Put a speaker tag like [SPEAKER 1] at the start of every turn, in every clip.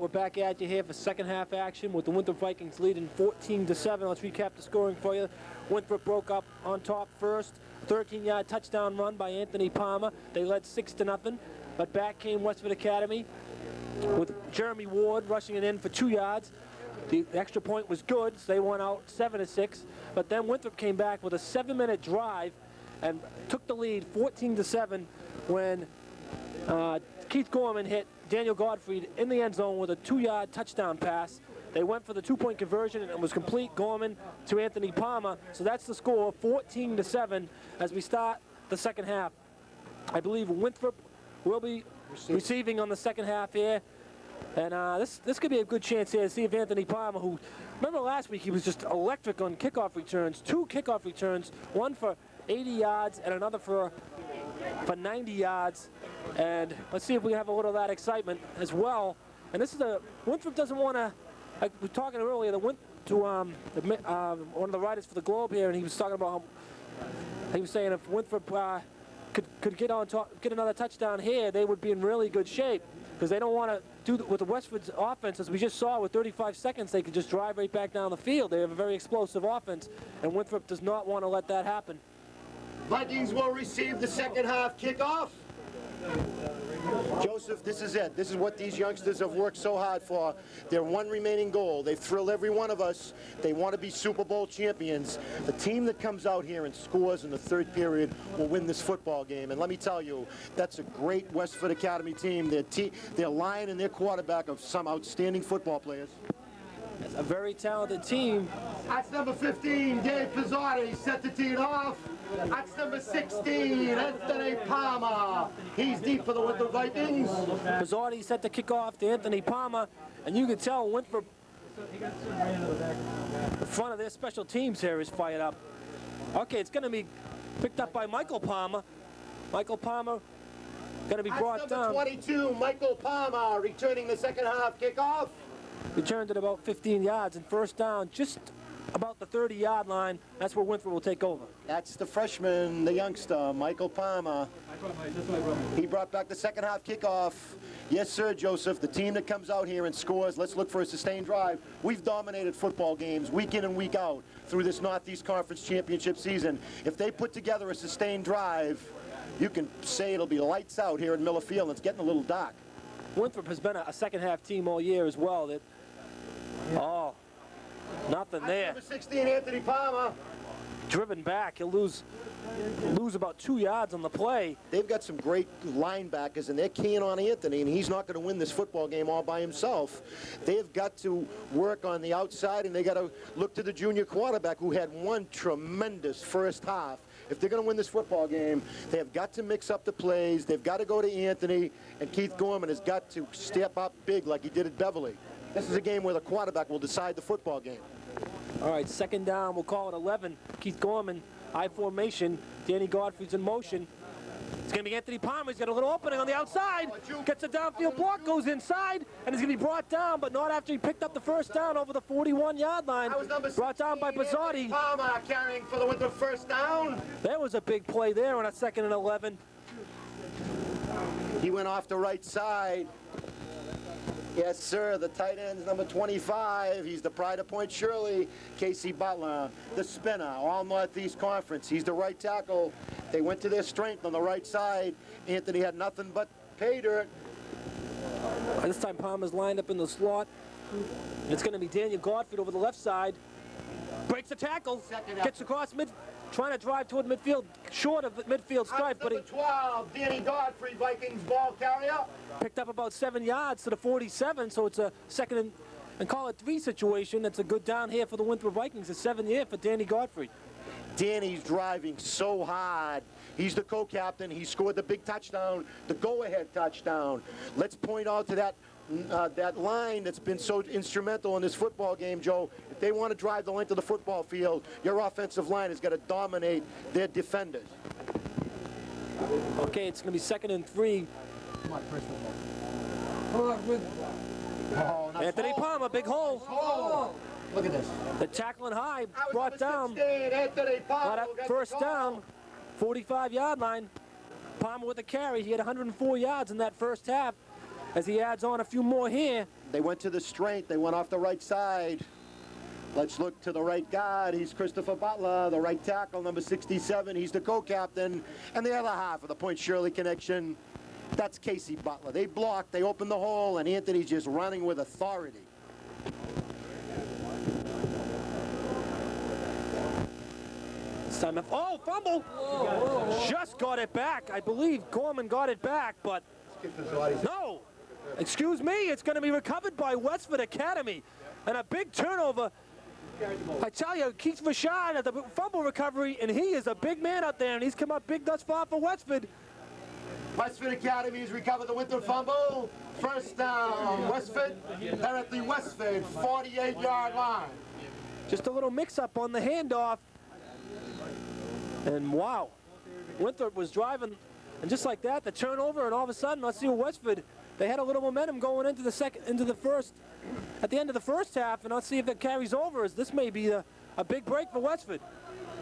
[SPEAKER 1] we're back at you here for second half action with the Winthrop Vikings leading 14-7. Let's recap the scoring for you. Winthrop broke up on top first. 13-yard touchdown run by Anthony Palmer. They led 6-0, but back came Westford Academy with Jeremy Ward rushing it in for 2 yards. The extra point was good, so they won out 7-6. But then Winthrop came back with a 7-minute drive and took the lead 14-7 when Keith Gorman hit Daniel Gottfried in the end zone with a 2-yard touchdown pass. They went for the 2-point conversion and it was complete. Gorman to Anthony Palmer. So that's the score, 14-7 as we start the second half. I believe Winthrop will be receiving on the second half here. And this could be a good chance here to see if Anthony Palmer, who, remember last week he was just electric on kickoff returns. 2 kickoff returns, one for 80 yards and another for 90 yards. And let's see if we have a little of that excitement as well. And this is Winthrop doesn't want to, like we were talking earlier, one of the writers for the Globe here, and he was talking about how, he was saying if Winthrop could get on top, get another touchdown here, they would be in really good shape. Because they don't want to do with the Westford's offense, as we just saw with 35 seconds, they could just drive right back down the field. They have a very explosive offense, and Winthrop does not want to let that happen.
[SPEAKER 2] Vikings will receive the second half kickoff. Joseph, this is it. This is what these youngsters have worked so hard for. Their one remaining goal. They've thrilled every one of us. They want to be Super Bowl champions. The team that comes out here and scores in the third period will win this football game. And let me tell you, that's a great Westford Academy team. Their line and their quarterback are some outstanding football players.
[SPEAKER 1] It's a very talented team.
[SPEAKER 2] That's number 15, Dave Pizzotti, set the team off. That's number 16, Anthony Palmer. He's deep for the Winthrop Vikings.
[SPEAKER 1] Pizzotti set the kickoff to Anthony Palmer, and you can tell Winthrop, the front of their special teams here is fired up. Okay, it's going to be picked up by Michael Palmer. Michael Palmer going to be brought down.
[SPEAKER 2] Number 22, Michael Palmer, returning the second half kickoff.
[SPEAKER 1] Returned at about 15 yards, and first down just about the 30-yard line. That's where Winthrop will take over.
[SPEAKER 2] That's the freshman, the youngster, Michael Palmer. He brought back the second half kickoff. Yes, sir, Joseph. The team that comes out here and scores, let's look for a sustained drive. We've dominated football games week in and week out through this Northeast Conference Championship season. If they put together a sustained drive, you can say it'll be lights out here in Miller Field. It's getting a little dark.
[SPEAKER 1] Winthrop has been a second half team all year as well. Oh, nothing there.
[SPEAKER 2] Number 16, Anthony Palmer.
[SPEAKER 1] Driven back, he'll lose about 2 yards on the play.
[SPEAKER 2] They've got some great linebackers, and they're keying on Anthony, and he's not going to win this football game all by himself. They've got to work on the outside, and they got to look to the junior quarterback who had one tremendous first half. If they're going to win this football game, they have got to mix up the plays. They've got to go to Anthony, and Keith Gorman has got to step up big like he did at Beverly. This is a game where the quarterback will decide the football game.
[SPEAKER 1] All right, second down, we'll call it 11. Keith Gorman, I formation. Danny Godfrey's in motion. It's going to be Anthony Palmer. He's got a little opening on the outside. Gets a downfield block, goes inside, and is going to be brought down, but not after he picked up the first down over the 41-yard line. Brought down by Pizzotti.
[SPEAKER 2] Palmer carrying for the Winthrop first down.
[SPEAKER 1] There was a big play there on a 2nd and 11.
[SPEAKER 2] He went off the right side. Yes, sir, the tight end's number 25. He's the pride of Point Shirley. Casey Butler, the spinner, all Northeast Conference. He's the right tackle. They went to their strength on the right side. Anthony had nothing but pay dirt.
[SPEAKER 1] This time Palmer's lined up in the slot. It's going to be Daniel Godfrey over the left side. Breaks the tackle, gets across mid, trying to drive toward midfield, short of the midfield stripe, but he
[SPEAKER 2] 12, Danny Godfrey, Vikings ball carrier.
[SPEAKER 1] Picked up about 7 yards to the 47, so it's a second and call it 3 situation. It's a good down here for the Winthrop Vikings. It's 7th year for Danny Godfrey.
[SPEAKER 2] Danny's driving so hard. He's the co-captain. He scored the big touchdown, the go-ahead touchdown. Let's point out to that line that's been so instrumental in this football game, Joe. If they want to drive the length of the football field, your offensive line has got to dominate their defenders.
[SPEAKER 1] Okay, it's going to be 2nd and 3.
[SPEAKER 2] Come on, first one.
[SPEAKER 1] Anthony Palmer, big hole.
[SPEAKER 2] Oh, look at this.
[SPEAKER 1] The tackling high, brought down.
[SPEAKER 2] 16, Anthony Palmer.
[SPEAKER 1] First down, 45-yard line. Palmer with a carry. He had 104 yards in that first half. as he adds on a few more here.
[SPEAKER 2] They went to the strength. They went off the right side. Let's look to the right guard. He's Christopher Butler, the right tackle, number 67. He's the co-captain. And the other half of the Point Shirley connection, that's Casey Butler. They blocked, they opened the hole, and Anthony's just running with authority.
[SPEAKER 1] This time, oh, fumble! Just got it back. I believe Gorman got it back, but no. Excuse me, it's going to be recovered by Westford Academy. And a big turnover. I tell you, Keith Vachon at the fumble recovery, and he is a big man out there, and he's come up big thus far for Westford.
[SPEAKER 2] Westford Academy has recovered the Winthrop fumble. First down, Westford. They're at the Westford 48-yard line.
[SPEAKER 1] Just a little mix-up on the handoff. And wow, Winthrop was driving, and just like that, the turnover, and all of a sudden, let's see what Westford, they had a little momentum going into the first, at the end of the first half, and let's see if that carries over, as this may be a big break for Westford.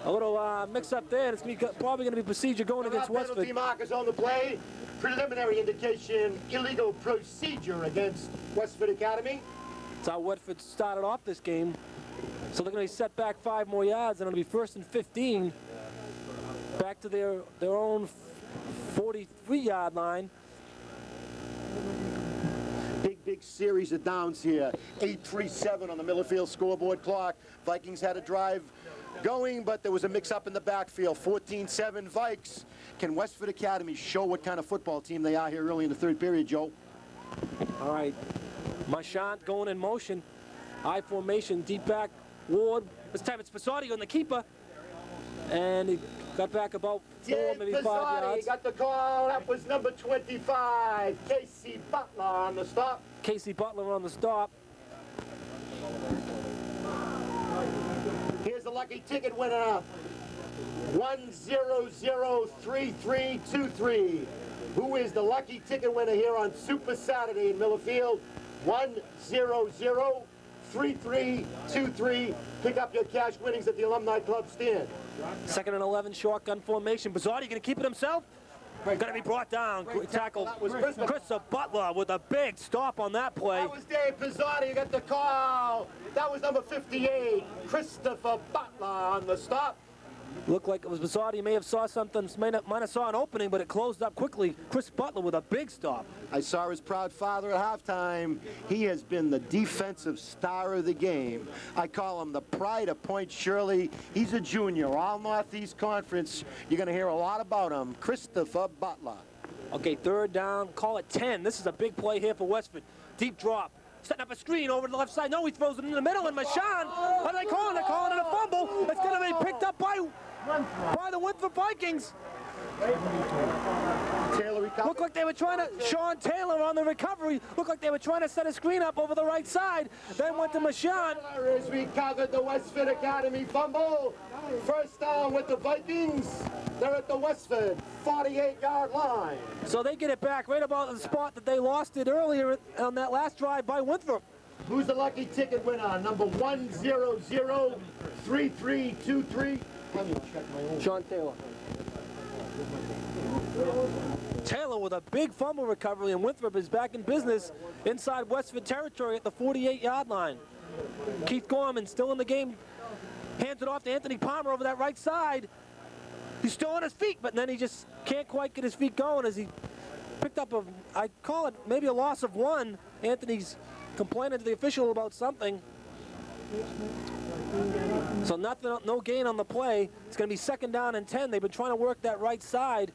[SPEAKER 1] A little mix-up there, and it's probably going to be procedure going against Westford.
[SPEAKER 2] Penalty markers on the play. Preliminary indication, illegal procedure against Westford Academy.
[SPEAKER 1] That's how Westford started off this game. So they're going to be set back 5 more yards, and it'll be 1st and 15. Back to their own 43-yard line.
[SPEAKER 2] Big series of downs here. 8:37 on the Millerfield scoreboard clock. Vikings had a drive going, but there was a mix-up in the backfield. 14-7 Vikes. Can Westford Academy show what kind of football team they are here early in the third period, Joe?
[SPEAKER 1] All right. Marchant going in motion. I formation, deep back, Ward. This time it's Pasotti on the keeper. And he got back about 4, maybe 5 yards.
[SPEAKER 2] Got the call. That was number 25, Casey Butler on the stop.
[SPEAKER 1] Casey Butler on the stop.
[SPEAKER 2] Here's the lucky ticket winner. 1003323. Who is the lucky ticket winner here on Super Saturday in Millerfield? 1003323. Pick up your cash winnings at the Alumni Club stand.
[SPEAKER 1] 2nd and 11 shotgun formation. Bizardi going to keep it himself. Going to be brought down. Tackle Christopher Butler with a big stop on that play.
[SPEAKER 2] That was Dave Pizzotti who got the call. That was number 58, Christopher Butler on the stop.
[SPEAKER 1] Looked like it was Bizzotti. May have saw something, might have saw an opening, but it closed up quickly. Chris Butler with a big stop.
[SPEAKER 2] I saw his proud father at halftime. He has been the defensive star of the game. I call him the pride of Point Shirley. He's a junior, all Northeast Conference. You're going to hear a lot about him. Christopher Butler.
[SPEAKER 1] Okay, 3rd down, call it 10. This is a big play here for Westford. Deep drop. Setting up a screen over to the left side. No, he throws it in the middle, and Marchant, what are they calling? They're calling it a fumble. It's going to be picked up by the Winthrop Vikings.
[SPEAKER 2] Taylor recovered.
[SPEAKER 1] Looked like they were trying to, Sean Taylor on the recovery, looked like they were trying to set a screen up over the right side. Then went to Marchant.
[SPEAKER 2] Taylor has recovered the Westford Academy fumble. First down with the Vikings. They're at the Westford 48-yard line.
[SPEAKER 1] So they get it back right about the spot that they lost it earlier on that last drive by Winthrop.
[SPEAKER 2] Who's the lucky ticket winner? Number 1003323.
[SPEAKER 1] Sean Taylor. Taylor with a big fumble recovery, and Winthrop is back in business inside Westford territory at the 48-yard line. Keith Gorman still in the game. Hands it off to Anthony Palmer over that right side. He's still on his feet, but then he just can't quite get his feet going as he picked up I call it maybe a loss of 1. Anthony's complaining to the official about something. So nothing, no gain on the play. It's going to be 2nd down and 10. They've been trying to work that right side.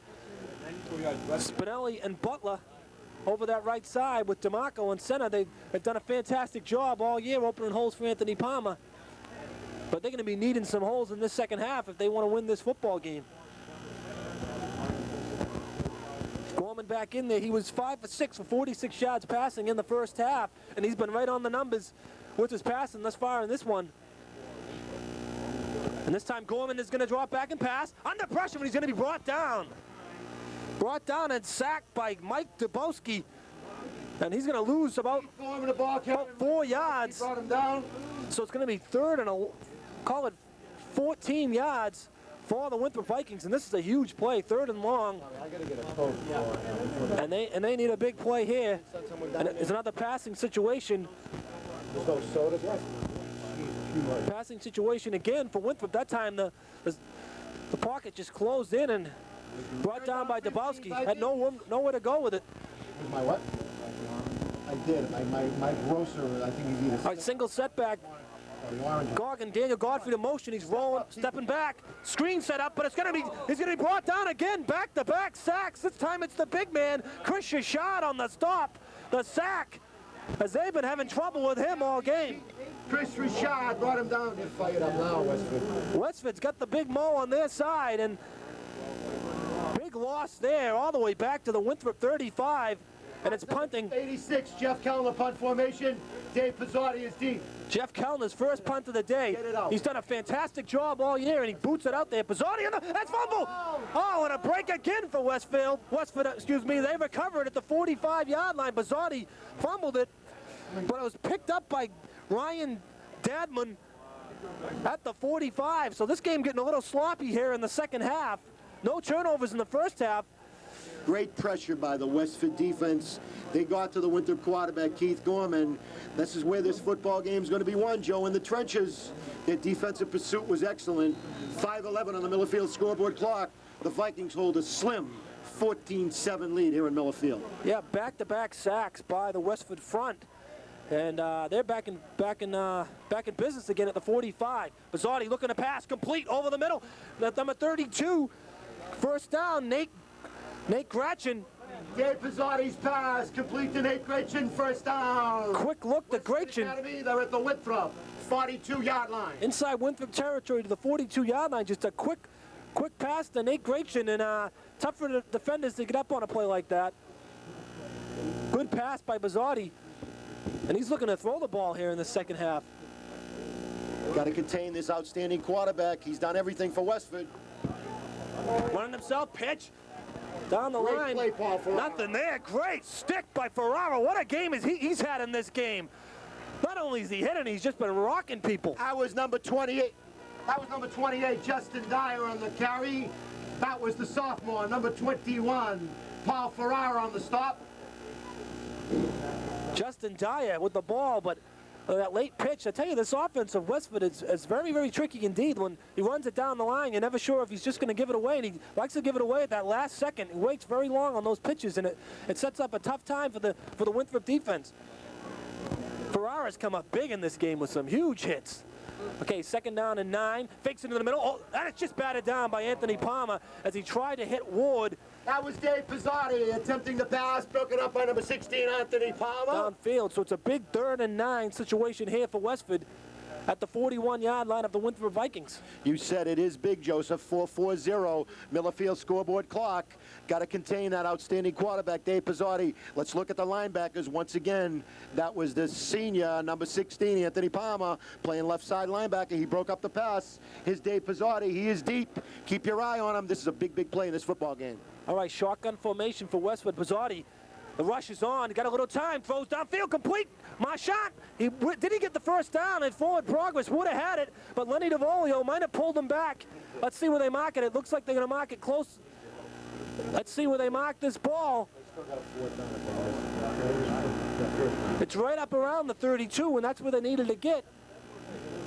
[SPEAKER 1] Spinelli and Butler over that right side with DeMarco in center. They've done a fantastic job all year opening holes for Anthony Palmer. But they're going to be needing some holes in this second half if they want to win this football game. Gorman back in there. He was 5 for 6 for 46 yards passing in the first half, and he's been right on the numbers with his passing thus far in this one. And this time Gorman is going to drop back and pass. Under pressure, and he's going to be brought down. Brought down and sacked by Mike Dubowski. And he's going to lose about 4 yards.
[SPEAKER 2] Brought him down.
[SPEAKER 1] So it's going to be 3rd and call it 14 yards for the Winthrop Vikings, and this is a huge play, 3rd and long. And they need a big play here. And it's another passing situation. Passing situation again for Winthrop. That time the pocket just closed in and brought down by Dabowski. Had nowhere to go with it.
[SPEAKER 2] My what? I did. My grocer, I think he's either.
[SPEAKER 1] All right, single setback. Daniel Godfrey to motion. He's rolling, stepping back. Screen set up, but he's gonna be brought down again. Back-to-back sacks. This time it's the big man, Chris Shashad, on the stop. The sack, as they've been having trouble with him all game.
[SPEAKER 2] Chris Richard brought him down. They're fired up now, Westford.
[SPEAKER 1] Westford's got the big mo on their side, and big loss there all the way back to the Winthrop 35, and it's punting.
[SPEAKER 2] 86, Jeff Kellner punt formation. Dave Pizzotti is deep.
[SPEAKER 1] Jeff Kellner's first punt of the day. He's done a fantastic job all year, and he boots it out there. Pizzotti, that's fumble! Oh, and a break again for Westford, excuse me. They recovered at the 45-yard line. Pizzotti fumbled it, but it was picked up by Ryan Dadman at the 45. So this game getting a little sloppy here in the second half. No turnovers in the first half.
[SPEAKER 2] Great pressure by the Westford defense. They got to the Winthrop quarterback, Keith Gorman. This is where this football game is going to be won, Joe, in the trenches. Their defensive pursuit was excellent. 5-11 on the Miller Field scoreboard clock. The Vikings hold a slim 14-7 lead here in Miller Field.
[SPEAKER 1] Yeah, back-to-back sacks by the Westford front. And they're back in business again at the 45. Pizzotti looking to pass, complete over the middle. Number 32, first down, Nate Gratchen.
[SPEAKER 2] Dave Pizzotti's pass, complete to Nate Gratchen, first down.
[SPEAKER 1] Quick look to Gratchen.
[SPEAKER 2] They're at the Winthrop 42-yard line.
[SPEAKER 1] Inside Winthrop territory to the 42-yard line, just a quick pass to Nate Gratchen, and tough for the defenders to get up on a play like that. Good pass by Pizzotti. And he's looking to throw the ball here in the second half.
[SPEAKER 2] Got to contain this outstanding quarterback. He's done everything for Westford.
[SPEAKER 1] Running himself, pitch down the line.
[SPEAKER 2] Play, Paul,
[SPEAKER 1] nothing there. Great stick by Ferraro. What a game he's had in this game. Not only is he hitting, he's just been rocking people.
[SPEAKER 2] That was number 28. That was number 28, Justin Dyer on the carry. That was the sophomore, number 21, Paul Ferraro on the stop.
[SPEAKER 1] Justin Dyer with the ball, but that late pitch, I tell you, this offense of Westford is very, very tricky indeed. When he runs it down the line, you're never sure if he's just going to give it away, and he likes to give it away at that last second. He waits very long on those pitches, and it sets up a tough time for the Winthrop defense. Ferrara's come up big in this game with some huge hits. Okay, 2nd down and 9, fakes into the middle. Oh, and it's just batted down by Anthony Palmer as he tried to hit Ward.
[SPEAKER 2] That was Dave Pizzotti attempting the pass, broken up by number 16, Anthony Palmer.
[SPEAKER 1] Downfield, so it's a big 3rd and 9 situation here for Westford at the 41-yard line of the Winthrop Vikings.
[SPEAKER 2] You said it is big, Joseph. 4-4-0, Miller Field scoreboard clock. Got to contain that outstanding quarterback, Dave Pizzotti. Let's look at the linebackers once again. That was the senior, number 16, Anthony Palmer, playing left side linebacker. He broke up the pass. Here's Dave Pizzotti. He is deep. Keep your eye on him. This is a big, big play in this football game.
[SPEAKER 1] All right, shotgun formation for Westford. Pizzotti, the rush is on. He got a little time. Throws downfield, complete. Marchant, did he get the first down in forward progress? Would have had it, but Lenny DeVolio might have pulled him back. Let's see where they mark it. It looks like they're going to mark it close. Let's see where they mark this ball. It's right up around the 32, and that's where they needed to get.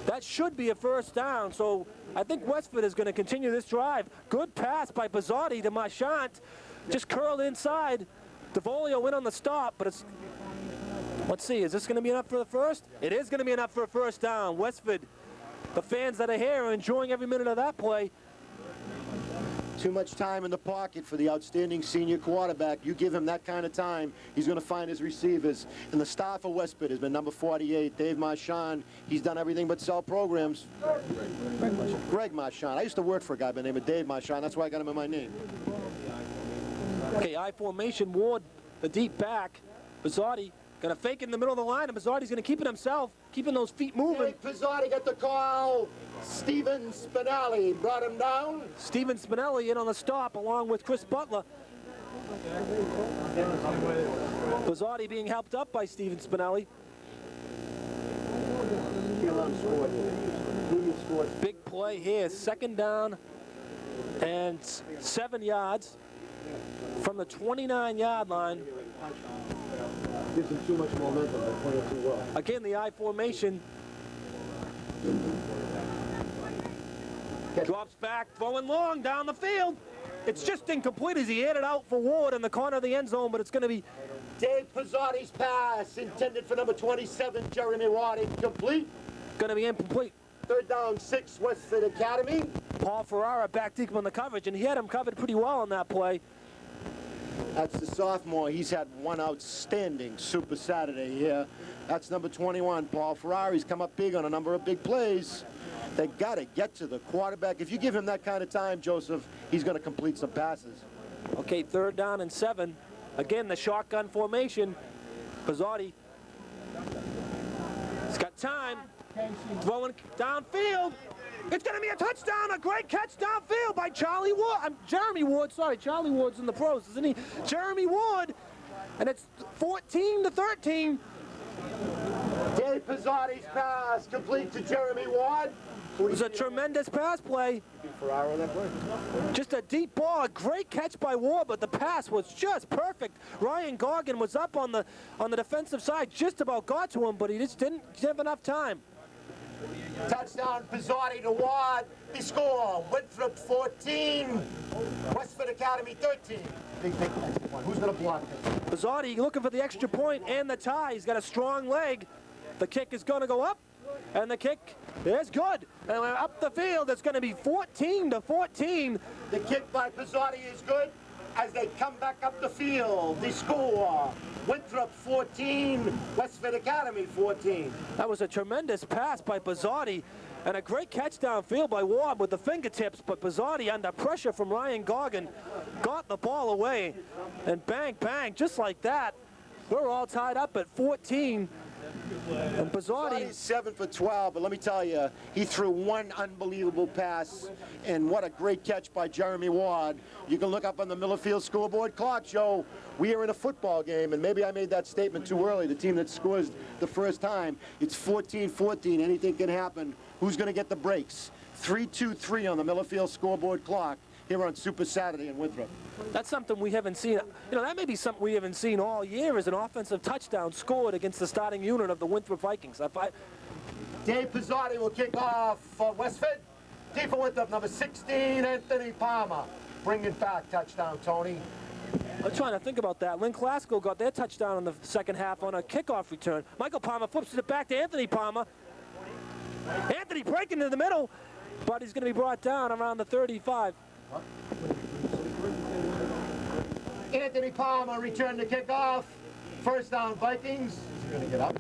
[SPEAKER 1] That should be a first down, so I think Westford is going to continue this drive. Good pass by Pizzotti to Marchant. Just curled inside. DeVolio went on the stop, but it's... Let's see, is this going to be enough for the first? It is going to be enough for a first down. Westford, the fans that are here are enjoying every minute of that play.
[SPEAKER 2] Too much time in the pocket for the outstanding senior quarterback. You give him that kind of time, he's going to find his receivers. And the star for Westford has been number 48, Dave Marchand. He's done everything but sell programs. Greg Marchand. I used to work for a guy by the name of Dave Marchand. That's why I got him in my name.
[SPEAKER 1] Okay, I formation. Ward, the deep back. Pizzotti going to fake it in the middle of the line, and Pizzotti's going to keep it himself, keeping those feet moving.
[SPEAKER 2] Pizzotti got the call. Steven Spinelli brought him down.
[SPEAKER 1] Steven Spinelli in on the stop along with Chris Butler. Pizzotti being helped up by Steven Spinelli. Big play here, 2nd down And 7 yards from the 29-yard line.
[SPEAKER 2] Gives him too much momentum. They're playing too well.
[SPEAKER 1] Again, the I formation. Drops back, throwing long down the field. It's just incomplete as he had it out for Ward in the corner of the end zone, but it's going to be
[SPEAKER 2] Dave Pizzotti's pass, intended for number 27, Jeremy Ward, incomplete.
[SPEAKER 1] going to be incomplete.
[SPEAKER 2] 3rd down, 6, Westford Academy.
[SPEAKER 1] Paul Ferrara back deep on the coverage, and he had him covered pretty well on that play.
[SPEAKER 2] That's the sophomore. He's had one outstanding Super Saturday here. That's number 21, Paul Ferrara. He's come up big on a number of big plays. They got to get to the quarterback. If you give him that kind of time, Joseph, he's going to complete some passes.
[SPEAKER 1] Okay, 3rd down and 7. Again, the shotgun formation. Pizzotti. He's got time. Throwing downfield. It's going to be a touchdown, a great catch downfield by Charlie Ward. Jeremy Ward, sorry, Charlie Ward's in the pros, isn't he? Jeremy Ward, and it's 14-13.
[SPEAKER 2] Dave Pizzotti's pass, complete to Jeremy Ward.
[SPEAKER 1] It was a tremendous pass play.
[SPEAKER 2] Ferrara on that play.
[SPEAKER 1] Just a deep ball, a great catch by Ward, but the pass was just perfect. Ryan Goggin was up on the defensive side, just about got to him, but he just didn't have enough time.
[SPEAKER 2] Touchdown, Pizzotti to Ward. The score, Winthrop 14, Westford Academy 13. Big one. Who's going to block this?
[SPEAKER 1] Pizzotti looking for the extra point and the tie. He's got a strong leg. The kick is going to go up, and the kick is good. And we're up the field. It's going to be 14-14.
[SPEAKER 2] The kick by Pizzotti is good as they come back up the field. The score, Winthrop 14, Westford Academy 14.
[SPEAKER 1] That was a tremendous pass by Pizzotti and a great catch downfield by Ward with the fingertips, but Pizzotti, under pressure from Ryan Goggin, got the ball away, and bang, bang, just like that. We're all tied up at 14. And
[SPEAKER 2] Pizzotti's 7 for 12, but let me tell you, he threw one unbelievable pass, and what a great catch by Jeremy Ward. You can look up on the Millerfield scoreboard clock, Joe. We are in a football game, and maybe I made that statement too early. The team that scores the first time, it's 14-14. Anything can happen. Who's going to get the breaks? 3-2-3 on the Millerfield scoreboard clock here on Super Saturday in Winthrop.
[SPEAKER 1] That's something we haven't seen. You know, that may be something we haven't seen all year, is an offensive touchdown scored against the starting unit of the Winthrop Vikings.
[SPEAKER 2] Dave Pizzotti will kick off for Westford. Deep for Winthrop, number 16, Anthony Palmer. Bring it back, touchdown, Tony.
[SPEAKER 1] I'm trying to think about that. Lynn Classical got their touchdown in the second half on a kickoff return. Michael Palmer flips it back to Anthony Palmer. Anthony breaking in the middle, but he's going to be brought down around the 35.
[SPEAKER 2] Anthony Palmer returned to kickoff. First down, Vikings. He's going to get up.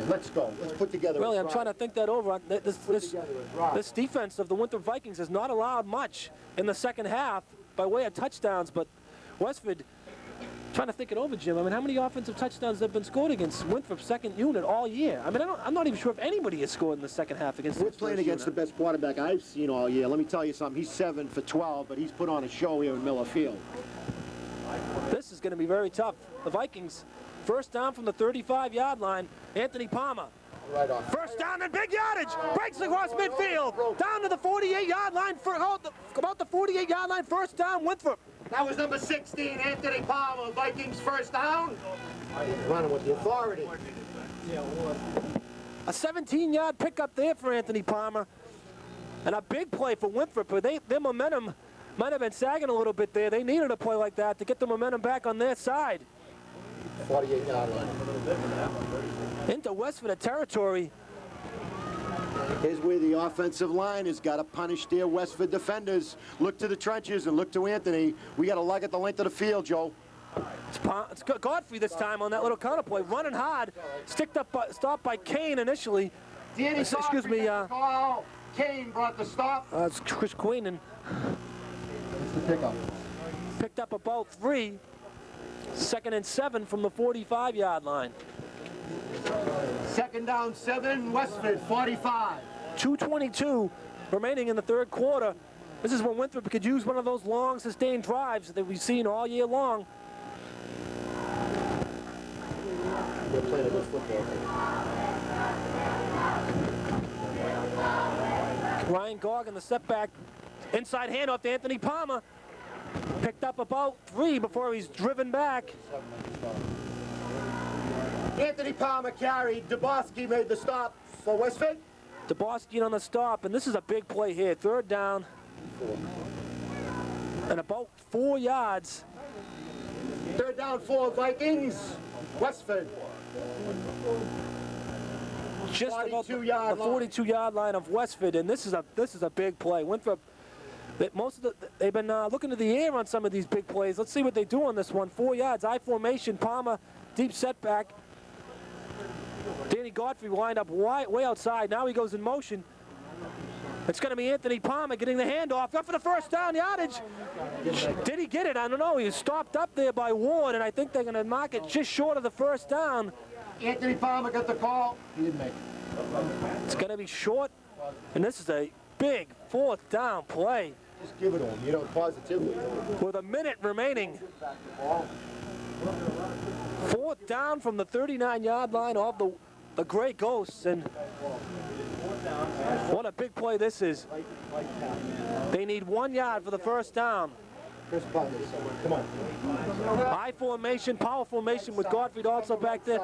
[SPEAKER 2] Let's go. Let's put together.
[SPEAKER 1] Really, I'm trying to think that over. This defense of the Winthrop Vikings has not allowed much in the second half by way of touchdowns, but Westford, trying to think it over, Jim. I mean, how many offensive touchdowns have been scored against Winthrop's second unit all year? I mean, I'm not even sure if anybody has scored in the second half against
[SPEAKER 2] We're playing against the best quarterback I've seen all year. Let me tell you something. He's 7 for 12, but he's put on a show here in Miller Field.
[SPEAKER 1] This is going to be very tough. The Vikings, first down from the 35-yard line. Anthony Palmer.
[SPEAKER 2] Right on.
[SPEAKER 1] First down and big yardage. Breaks across midfield. Down to the 48-yard line. About the 48-yard line. First down, Winthrop.
[SPEAKER 2] That was number 16, Anthony Palmer. Vikings first down. Running with the authority.
[SPEAKER 1] A 17-yard pickup there for Anthony Palmer. And a big play for Winthrop. Their momentum might have been sagging a little bit there. They needed a play like that to get the momentum back on their side.
[SPEAKER 2] 48-yard line.
[SPEAKER 1] Into Westford territory.
[SPEAKER 2] Here's where the offensive line has got to punish their Westford defenders. Look to the trenches and look to Anthony. We got to lug it the length of the field, Joe.
[SPEAKER 1] It's Godfrey this time on that little counter play, running hard. Stopped by Kane initially. Excuse me.
[SPEAKER 2] Kane brought the stop.
[SPEAKER 1] It's Chris Queenan.
[SPEAKER 2] It's the pickup.
[SPEAKER 1] Picked up about 3. 2nd and 7 from the 45-yard line.
[SPEAKER 2] Second down, 7, Westford, 45.
[SPEAKER 1] 2:22 remaining in the third quarter. This is when Winthrop could use one of those long, sustained drives that we've seen all year long.
[SPEAKER 2] They're playing a good football
[SPEAKER 1] Ryan Goggin, the setback. Inside handoff to Anthony Palmer. Picked up about 3 before he's driven back.
[SPEAKER 2] Anthony Palmer carried. Dubosky made the stop for Westford.
[SPEAKER 1] Dubosky on the stop, and this is a big play here. 3rd down. And about 4 yards.
[SPEAKER 2] 3rd down for Vikings. Westford.
[SPEAKER 1] Just about the
[SPEAKER 2] 42-yard line.
[SPEAKER 1] 42-yard line of Westford, and this is a big play. Winthrop, they've been looking to the air on some of these big plays. Let's see what they do on this one. 4 yards, I formation, Palmer, deep setback. Danny Godfrey lined up way outside. Now he goes in motion. It's going to be Anthony Palmer getting the handoff up for the 1st down yardage. Did he get it? I don't know. He was stopped up there by Ward, and I think they're going to mark it just short of the 1st down.
[SPEAKER 2] Anthony Palmer got the call. He didn't make it.
[SPEAKER 1] It's going to be short, and this is a big 4th down play.
[SPEAKER 2] Just give it to him, you know, positively.
[SPEAKER 1] With a minute remaining. 4th down from the 39-yard line of the Grey Ghosts, and what a big play this is. They need 1 yard for the 1st down.
[SPEAKER 2] Come on.
[SPEAKER 1] High formation, power formation with Godfrey also back there.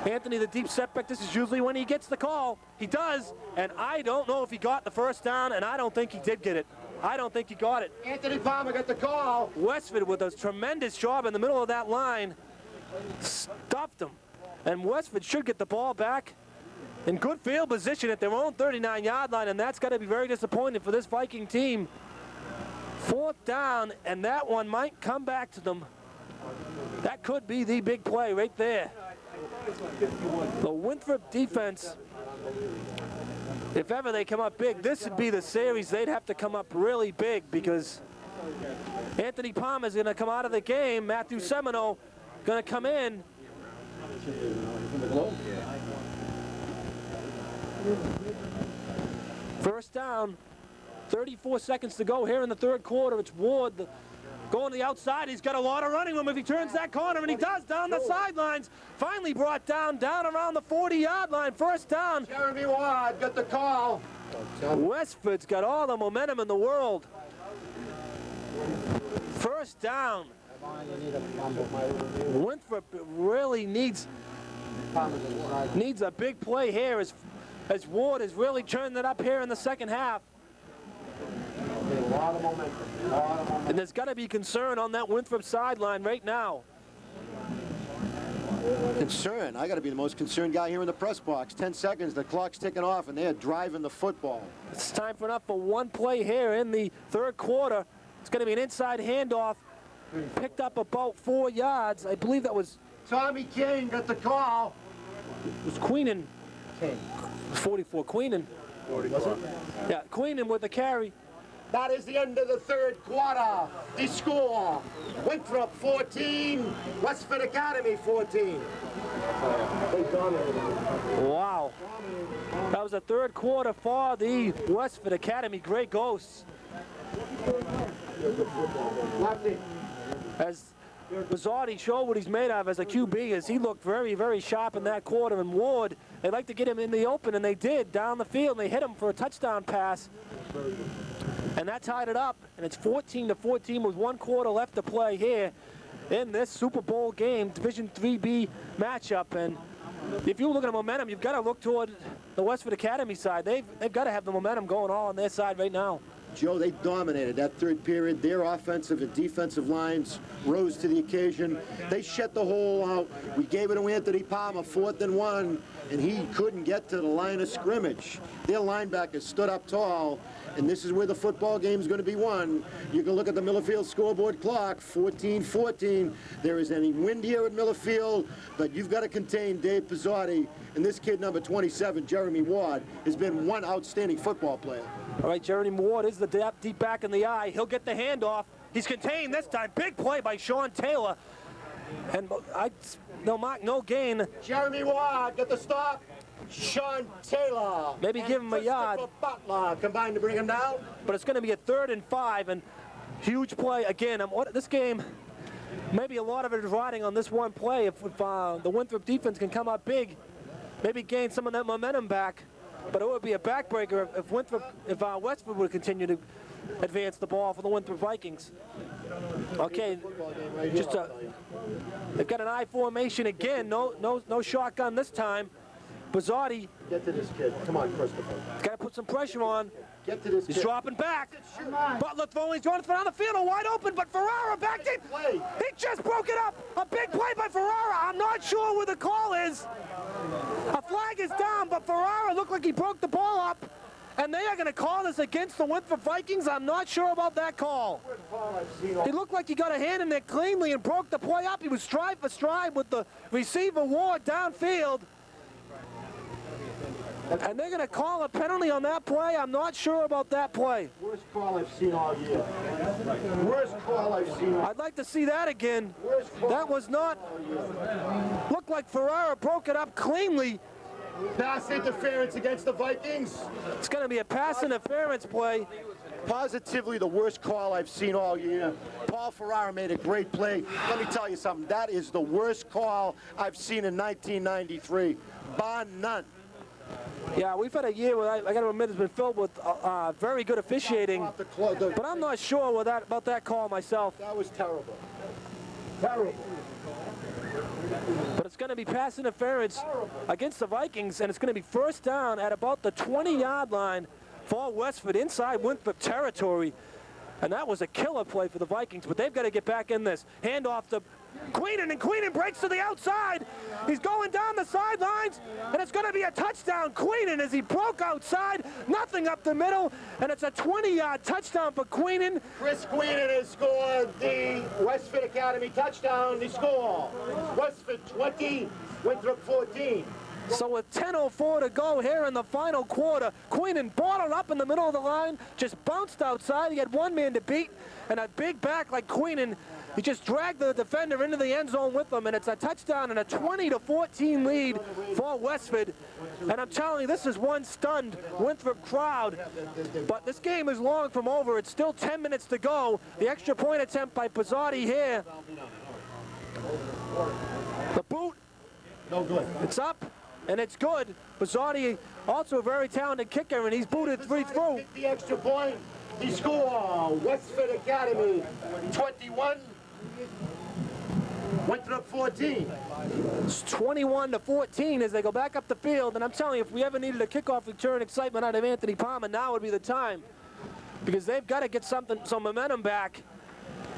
[SPEAKER 1] Anthony, the deep setback, this is usually when he gets the call. He does, and I don't know if he got the 1st down, and I don't think he did get it. I don't think he got it.
[SPEAKER 2] Anthony Palmer got the call.
[SPEAKER 1] Westford with a tremendous job in the middle of that line. Stuffed him. And Westford should get the ball back in good field position at their own 39-yard line, and that's got to be very disappointing for this Viking team. 4th down, and that one might come back to them. That could be the big play right there. The Winthrop defense, if ever they come up big, this would be the series. They'd have to come up really big because Anthony Palmer is going to come out of the game. Matthew Semino going to come in. First down, 34 seconds to go here in the 3rd quarter. It's Ward going to the outside. He's got a lot of running room if he turns that corner, and he does down the sidelines. Finally brought down around the 40-yard line. 1st down.
[SPEAKER 2] Jeremy Ward got the call.
[SPEAKER 1] Westford's got all the momentum in the world. 1st down. Winthrop really needs a big play here as Ward is really turning it up here in the 2nd half. And there's got to be concern on that Winthrop sideline right now.
[SPEAKER 2] Concern? I got to be the most concerned guy here in the press box. 10 seconds, the clock's ticking off, and they're driving the football.
[SPEAKER 1] It's time for enough for one play here in the 3rd quarter. It's going to be an inside handoff. Picked up about 4 yards. I believe that was...
[SPEAKER 2] Tommy King got the call.
[SPEAKER 1] It was Queenan.
[SPEAKER 2] King.
[SPEAKER 1] 44. Queenan.
[SPEAKER 2] 40. Was it?
[SPEAKER 1] Yeah, Queenan with the carry.
[SPEAKER 2] That is the end of the 3rd quarter. The score, Winthrop 14, Westford Academy 14.
[SPEAKER 1] Wow. That was the 3rd quarter for the Westford Academy Grey Ghosts. As Bizardi showed what he's made of as a QB, as he looked very, very sharp in that quarter. And Ward, they'd like to get him in the open, and they did down the field. And they hit him for a touchdown pass. And that tied it up, and it's 14-14 with 1 quarter left to play here in this Super Bowl game, Division 3B matchup. And if you look at the momentum, you've got to look toward the Westford Academy side. They've got to have the momentum going all on their side right now.
[SPEAKER 2] Joe, they dominated that 3rd period. Their offensive and defensive lines rose to the occasion. They shut the hole out. We gave it to Anthony Palmer, 4th and 1, and he couldn't get to the line of scrimmage. Their linebackers stood up tall, and this is where the football game is going to be won. You can look at the Millerfield scoreboard clock, 14-14. There is any wind here at Millerfield, but you've got to contain Dave Pizzotti, and this kid, number 27, Jeremy Ward, has been one outstanding football player.
[SPEAKER 1] All right, Jeremy Ward is the deep back in the eye. He'll get the handoff. He's contained this time. Big play by Sean Taylor. And no gain.
[SPEAKER 2] Jeremy Ward got the stop. Sean Taylor.
[SPEAKER 1] Maybe give him a yard.
[SPEAKER 2] Butler combined to bring him down.
[SPEAKER 1] But it's going to be a 3rd and 5, and huge play again. This game, maybe a lot of it is riding on this one play. If the Winthrop defense can come up big, maybe gain some of that momentum back. but it would be a backbreaker if Westford would continue to advance the ball for the Winthrop Vikings. Okay, they've got an I formation again. No shotgun this time. Bazzotti.
[SPEAKER 2] Get to this kid. Come on, Christopher.
[SPEAKER 1] Got to put some pressure on.
[SPEAKER 2] Get to this
[SPEAKER 1] He's
[SPEAKER 2] kid.
[SPEAKER 1] dropping back. Butler throwing, he's going down the field, wide open, but Ferrara back deep. He just broke it up. A big play by Ferrara. I'm not sure where the call is. A flag is down, but Ferrara looked like he broke the ball up. And they are going to call this against the Winthrop Vikings. I'm not sure about that call. He looked like he got a hand in there cleanly and broke the play up. He was stride for stride with the receiver Ward downfield. And they're going to call a penalty on that play. I'm not sure about that play.
[SPEAKER 2] Worst call I've seen all year. Worst call I've seen all year.
[SPEAKER 1] I'd like to see that again. That was not... Looked like Ferrara broke it up cleanly.
[SPEAKER 2] Pass interference against the Vikings.
[SPEAKER 1] It's going to be a pass interference play.
[SPEAKER 2] Positively the worst call I've seen all year. Paul Ferrara made a great play. Let me tell you something. That is the worst call I've seen in 1993. Bar none.
[SPEAKER 1] Yeah, we've had a year where I got to admit it's been filled with very good officiating, but I'm not sure about that call myself.
[SPEAKER 2] That was terrible. Terrible.
[SPEAKER 1] But it's going to be pass interference against the Vikings, and it's going to be first down at about the 20-yard line for Westford inside Winthrop territory. And that was a killer play for the Vikings, but they've got to get back in this. Hand off to Queenan, and Queenan breaks to the outside. He's going down the sidelines, and it's going to be a touchdown. Queenan, as he broke outside, nothing up the middle, and it's a 20-yard touchdown for Queenan.
[SPEAKER 2] Chris Queenan has scored the Westford Academy touchdown. The score, Westford 20, Winthrop 14.
[SPEAKER 1] So with 10:04 to go here in the final quarter, Queenan bottled up in the middle of the line, just bounced outside. He had one man to beat, and a big back like Queenan, he just dragged the defender into the end zone with him, and it's a touchdown and a 20-14 lead for Westford. And I'm telling you, this is one stunned Winthrop crowd. But this game is long from over. It's still 10 minutes to go. The extra point attempt by Bazzotti here. The boot.
[SPEAKER 2] No good.
[SPEAKER 1] It's up. And it's good. Bazzotti, also a very talented kicker, and he's booted 3 through.
[SPEAKER 2] The extra point. He scored. Westford Academy 21. Winthrop 14.
[SPEAKER 1] It's 21-14 as they go back up the field. And I'm telling you, if we ever needed a kickoff return excitement out of Anthony Palmer, now would be the time. Because they've got to get some momentum back.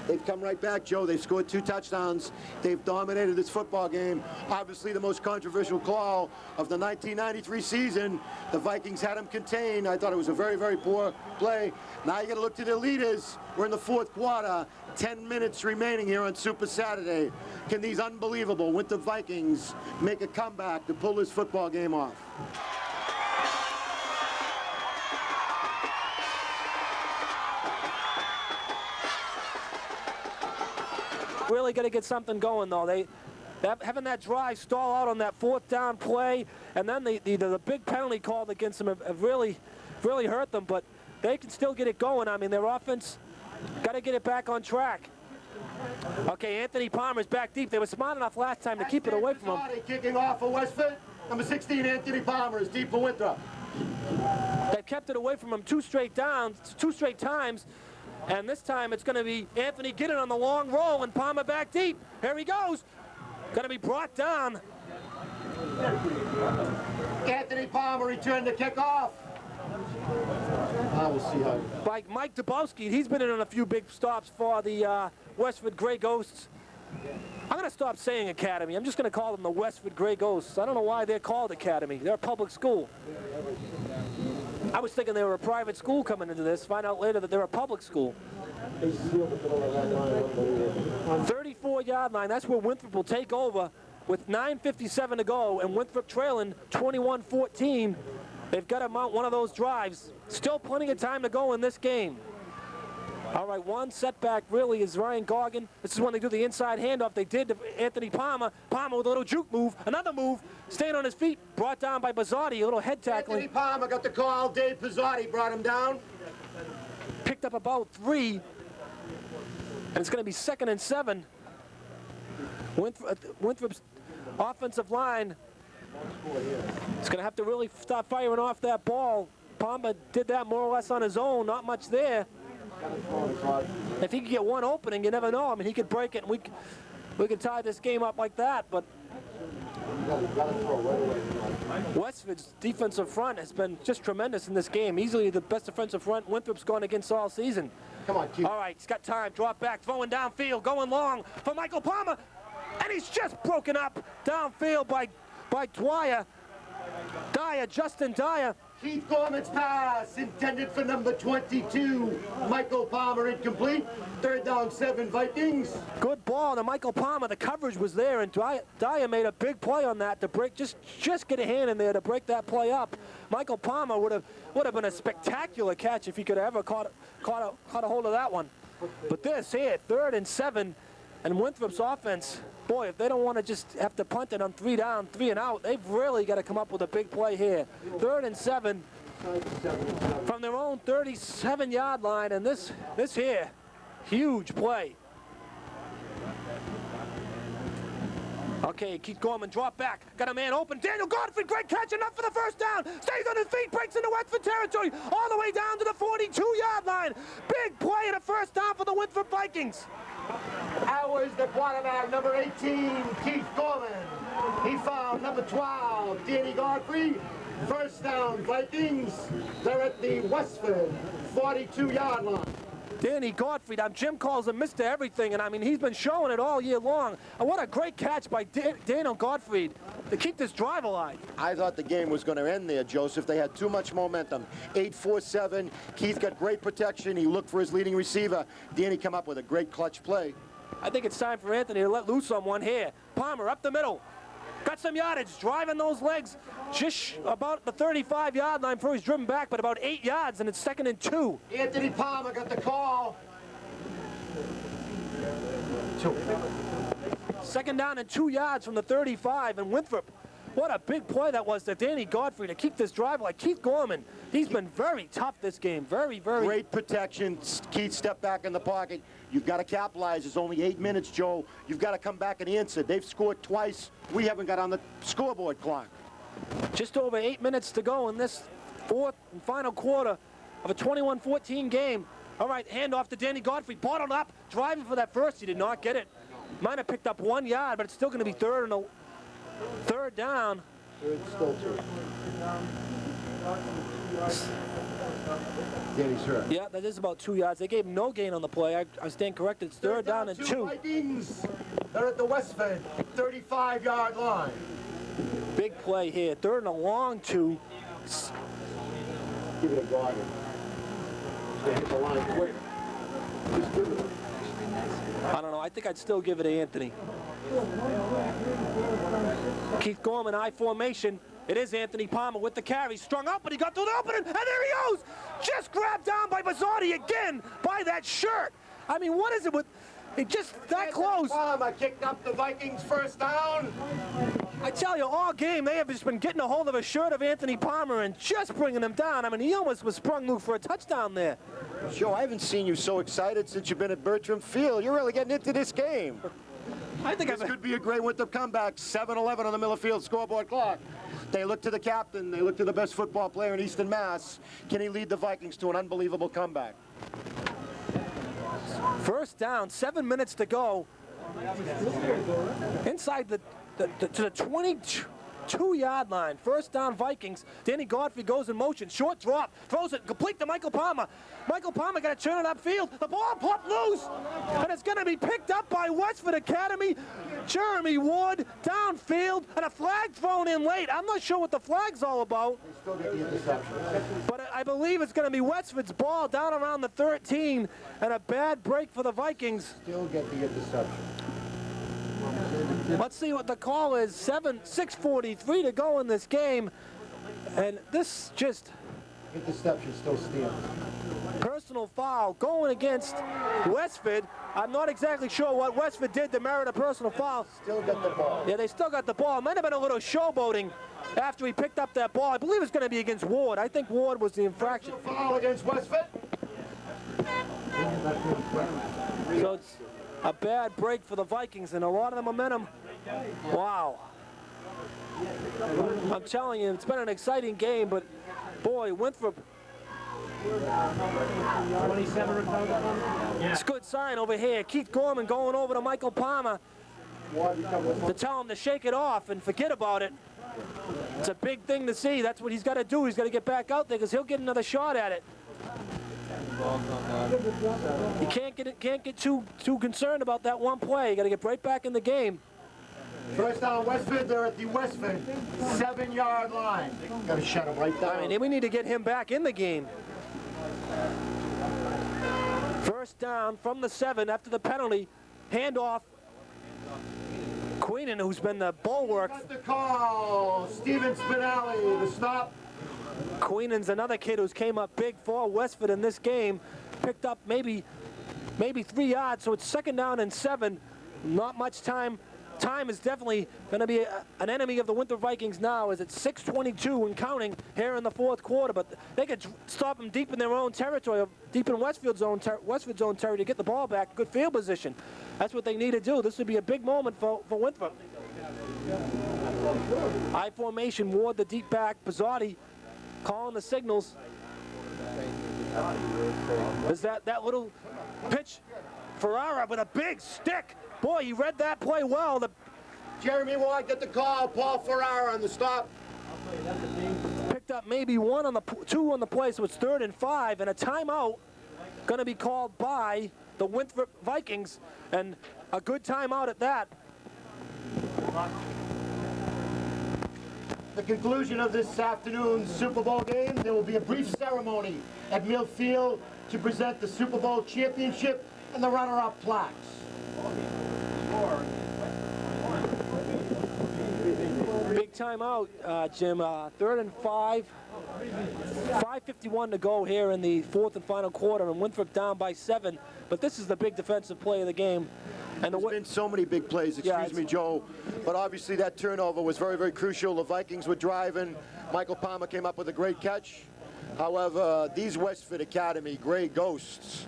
[SPEAKER 2] They've come right back, Joe. They've scored 2 touchdowns. They've dominated this football game. Obviously, the most controversial call of the 1993 season. The Vikings had them contained. I thought it was a very, very poor play. Now you got to look to their leaders. We're in the 4th quarter. 10 minutes remaining here on Super Saturday. Can these unbelievable Winthrop Vikings make a comeback to pull this football game off?
[SPEAKER 1] Really got to get something going, though. Having that drive stall out on that 4th down play, and then the big penalty called against them have really hurt them, but they can still get it going. I mean, their offense got to get it back on track. Okay, Anthony Palmer's back deep. They were smart enough last time to keep it away from him.
[SPEAKER 2] Kicking off for Westford. Number 16, Anthony Palmer is deep for Winthrop.
[SPEAKER 1] They've kept it away from him 2 straight times. And this time it's going to be Anthony Giddon on the long roll and Palmer back deep. Here he goes. Going to be brought down.
[SPEAKER 2] Anthony Palmer returned the kickoff. I will see how.
[SPEAKER 1] By Mike Dabowski. He's been in on a few big stops for the Westford Grey Ghosts. I'm going to stop saying Academy. I'm just going to call them the Westford Grey Ghosts. I don't know why they're called Academy. They're a public school. I was thinking they were a private school coming into this. Find out later that they're a public school. 34-yard line. That's where Winthrop will take over with 9:57 to go, and Winthrop trailing 21-14. They've got to mount one of those drives. Still plenty of time to go in this game. All right, one setback really is Ryan Goggin. This is when they do the inside handoff. They did to Anthony Palmer. Palmer with a little juke move, another move, staying on his feet, brought down by Bazzotti, a little head tackling.
[SPEAKER 2] Anthony Palmer got the call. Dave Bazzotti brought him down.
[SPEAKER 1] Picked up about 3, and it's going to be 2nd and 7. Winthrop's offensive line He's going to have to really start firing off that ball. Palmer did that more or less on his own, not much there. If he could get one opening, you never know. I mean, he could break it, and we could tie this game up like that, but Westford's defensive front has been just tremendous in this game. Easily the best defensive front Winthrop's gone against all season.
[SPEAKER 2] Come on, Keith.
[SPEAKER 1] All right, he's got time. Drop back, throwing downfield, going long for Michael Palmer. And he's just broken up downfield by Dwyer. Justin Dyer.
[SPEAKER 2] Keith Gorman's pass intended for number 22. Michael Palmer incomplete. 3rd down, 7 Vikings.
[SPEAKER 1] Good ball to Michael Palmer. The coverage was there, and Dyer made a big play on that to break. Just get a hand in there to break that play up. Michael Palmer would have been a spectacular catch if he could have ever caught a hold of that one. But this here, 3rd and 7, and Winthrop's offense, boy, if they don't want to just have to punt it on 3 down, 3 and out, they've really got to come up with a big play here. 3rd and 7 from their own 37-yard line, and this here, huge play. Okay, Keith Gorman, drop back, got a man open. Daniel Godfrey, great catch, enough for the 1st down. Stays on his feet, breaks into Westford territory, all the way down to the 42-yard line. Big play and a 1st down for the Winthrop Vikings.
[SPEAKER 2] Ours, the quarterback, number 18, Keith Gorman. He found number 12, Danny Godfrey. 1st down, Vikings. They're at the Westford 42-yard line.
[SPEAKER 1] Danny Godfrey, Jim calls him Mr. Everything, and I mean, he's been showing it all year long. And what a great catch by Daniel Godfrey to keep this drive alive.
[SPEAKER 2] I thought the game was going to end there, Joseph. They had too much momentum. 8-4-7. Keith got great protection. He looked for his leading receiver. Danny come up with a great clutch play.
[SPEAKER 1] I think it's time for Anthony to let loose on one here. Palmer up the middle. Got some yardage, driving those legs just about the 35-yard line before he's driven back, but about 8 yards, and it's 2nd and 2.
[SPEAKER 2] Anthony Palmer got the call.
[SPEAKER 1] 2nd down and 2 yards from the 35, and Winthrop, what a big play that was to Danny Godfrey to keep this drive like Keith Gorman. He's been very tough this game, very.
[SPEAKER 2] Great protection. Keith stepped back in the pocket. You've got to capitalize. It's only 8 minutes, Joe. You've got to come back and answer. They've scored twice. We haven't got on the scoreboard clock.
[SPEAKER 1] Just over 8 minutes to go in this 4th and final quarter of a 21-14 game. All right, handoff to Danny Godfrey, bottled up, driving for that 1st. He did not get it. Might have picked up 1 yard, but it's still going to be 3rd down.
[SPEAKER 2] 3rd, still 2. Danny's hurt.
[SPEAKER 1] Yeah, that is about 2 yards. They gave him no gain on the play. I stand corrected. It's 3rd down and 2.
[SPEAKER 2] Vikings. They're at the Westford 35-yard line.
[SPEAKER 1] Big play here. 3rd and a long 2.
[SPEAKER 2] Give it a guard. They hit the line quick. Just give it.
[SPEAKER 1] I don't know. I think I'd still give it to Anthony. Keith Gorman, I formation. It is Anthony Palmer with the carry. Strung up, but he got through the opening, and there he goes! Just grabbed down by Bazzotti again by that shirt. I mean, what is it with... It just that close.
[SPEAKER 2] Palmer kicked up the Vikings 1st down.
[SPEAKER 1] I tell you, all game, they have just been getting a hold of a shirt of Anthony Palmer and just bringing him down. I mean, he almost was sprung Luke for a touchdown there.
[SPEAKER 2] Joe, I haven't seen you so excited since you've been at Bertram Field. You're really getting into this game.
[SPEAKER 1] I think
[SPEAKER 2] this could be a great Winthrop comeback. 7-11 on the Miller Field scoreboard clock. They look to the captain. They look to the best football player in Eastern Mass. Can he lead the Vikings to an unbelievable comeback?
[SPEAKER 1] 1st down, 7 minutes to go. Inside to the 22-yard line. 1st down, Vikings. Danny Godfrey goes in motion. Short drop. Throws it complete to Michael Palmer. Michael Palmer got to turn it upfield. The ball popped loose. And it's going to be picked up by Westford Academy. Jeremy Ward downfield. And a flag thrown in late. I'm not sure what the flag's all about.
[SPEAKER 2] They still get the interception.
[SPEAKER 1] But I believe it's going to be Westford's ball down around the 13. And a bad break for the Vikings.
[SPEAKER 2] Still get the interception.
[SPEAKER 1] Let's see what the call is. 6:43 to go in this game. And this just...
[SPEAKER 2] Interception still stands.
[SPEAKER 1] Personal foul going against Westford. I'm not exactly sure what Westford did to merit a personal foul.
[SPEAKER 2] Still got the ball.
[SPEAKER 1] Yeah, they still got the ball. It might have been a little showboating after he picked up that ball. I believe it's going to be against Ward. I think Ward was the infraction.
[SPEAKER 2] Foul against Westford.
[SPEAKER 1] So it's a bad break for the Vikings and a lot of the momentum. Wow. I'm telling you, it's been an exciting game, but boy, Winthrop.
[SPEAKER 3] 27 recovered.
[SPEAKER 1] It's a good sign over here. Keith Gorman going over to Michael Palmer to tell him to shake it off and forget about it. It's a big thing to see. That's what he's got to do. He's got to get back out there because he'll get another shot at it. You can't get too concerned about that one play. You got to get right back in the game.
[SPEAKER 2] First down, Westford. They're at the Westford 7-yard line. Got to shut him right down.
[SPEAKER 1] I mean, we need to get him back in the game. First down from the 7 after the penalty. Handoff. Queenan, who's been the bulwark.
[SPEAKER 2] Got the call. Steven Spinelli, the stop.
[SPEAKER 1] Queenan's another kid who's came up big for Westford in this game. Picked up maybe 3 yards, so it's second down and 7. Not much time. Time is definitely going to be an enemy of the Winthrop Vikings now, as it's 6:22 and counting here in the fourth quarter. But they could stop them deep in their own territory, deep in Westford's own territory to get the ball back. Good field position. That's what they need to do. This would be a big moment for Winthrop. I formation, Ward the deep back, Pizzotti calling the signals. Is that little pitch? Ferrara with a big stick. Boy, he read that play well.
[SPEAKER 2] Jeremy Ward get the call. Paul Ferrara on the stop.
[SPEAKER 1] Picked up maybe 2 on the play, so it's 3rd and 5, and a timeout going to be called by the Winthrop Vikings, and a good timeout at that.
[SPEAKER 2] The conclusion of this afternoon's Super Bowl game, there will be a brief ceremony at Mill Field to present the Super Bowl championship and the runner-up plaques.
[SPEAKER 1] Big timeout, Jim. 3rd and 5. 5:51 to go here in the 4th and final quarter, and Winthrop down by 7. But this is the big defensive play of the game. And
[SPEAKER 2] There's been so many big plays, excuse me, Joe. But obviously that turnover was very, very crucial. The Vikings were driving. Michael Palmer came up with a great catch. However, these Westford Academy Gray Ghosts,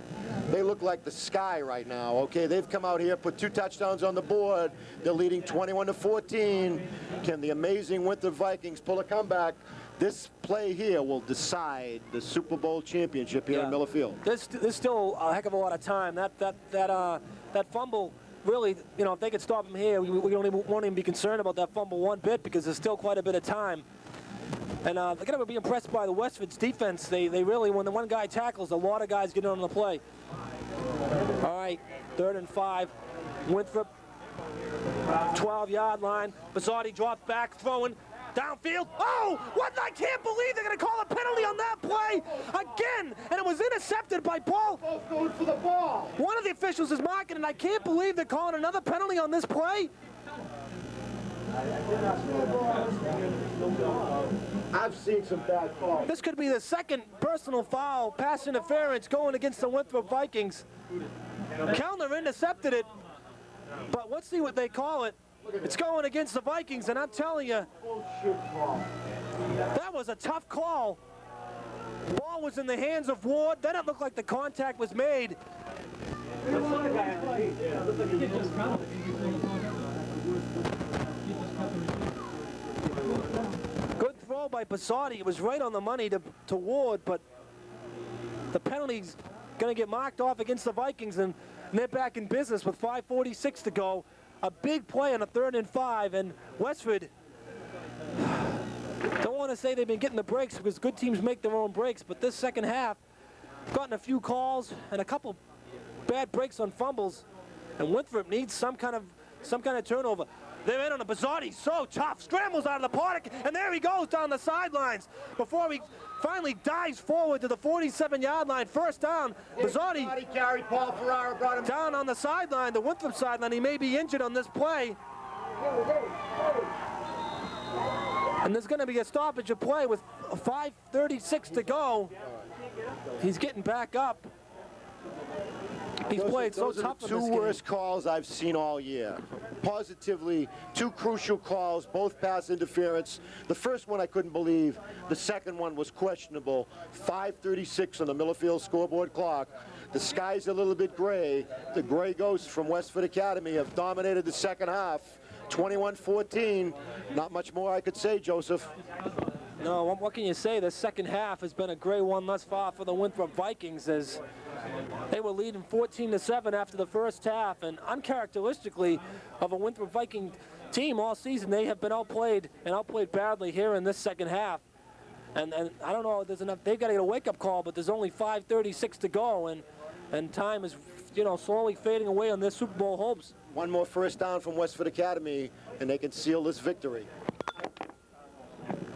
[SPEAKER 2] they look like the sky right now, okay? They've come out here, put 2 touchdowns on the board. They're leading 21-14. Can the amazing Winthrop Vikings pull a comeback? This play here will decide the Super Bowl championship here in Miller Field.
[SPEAKER 1] There's still a heck of a lot of time. That fumble, really, you know, if they could stop him here, we don't even want him to be concerned about that fumble one bit, because there's still quite a bit of time. And they're going to be impressed by the Westford's defense. They really, when the one guy tackles, a lot of guys get on the play. All right, 3rd and 5. Winthrop, 12-yard line. Pizzotti drops back, throwing. Downfield. Oh, what? I can't believe they're going to call a penalty on that play again. And it was intercepted by Paul.
[SPEAKER 2] Both going for the ball.
[SPEAKER 1] One of the officials is marking, and I can't believe they're calling another penalty on this play.
[SPEAKER 2] I've seen some bad calls.
[SPEAKER 1] This could be the 2nd personal foul, pass interference going against the Winthrop Vikings. Kellner intercepted it, but let's see what they call it. It's going against the Vikings, and I'm telling you, that was a tough call. Ball was in the hands of Ward. Then it looked like the contact was made. Good throw by Pizzotti. It was right on the money to Ward, but the penalty's going to get marked off against the Vikings, and they're back in business with 5:46 to go. A big play on a 3rd and 5, and Westford, don't want to say they've been getting the breaks, because good teams make their own breaks, but this second half, gotten a few calls and a couple bad breaks on fumbles, and Winthrop needs some kind of turnover. They're in on the Pizzotti, so tough, scrambles out of the pocket, and there he goes down the sidelines before he finally dives forward to the 47-yard line. First down, Pizzotti
[SPEAKER 2] Carry. Paul Ferrara brought him
[SPEAKER 1] down on the sideline, the Winthrop sideline. He may be injured on this play. And there's going to be a stoppage of play with 5:36 to go. He's getting back up. He's played so tough in this game.
[SPEAKER 2] Those are the 2 worst calls I've seen all year. Positively, 2 crucial calls, both pass interference. The first one I couldn't believe. The second one was questionable. 5:36 on the Millerfield scoreboard clock. The sky's a little bit gray. The Gray Ghosts from Westford Academy have dominated the second half. 21-14. Not much more I could say, Joseph.
[SPEAKER 1] No, what can you say? The second half has been a great one thus far for the Winthrop Vikings, as they were leading 14-7 after the first half, and uncharacteristically of a Winthrop Viking team all season, they have been outplayed and outplayed badly here in this second half. And I don't know, there's enough. They've got to get a wake-up call, but there's only 5:36 to go, and time is, you know, slowly fading away on their Super Bowl hopes.
[SPEAKER 2] One more first down from Westford Academy, and they can seal this victory.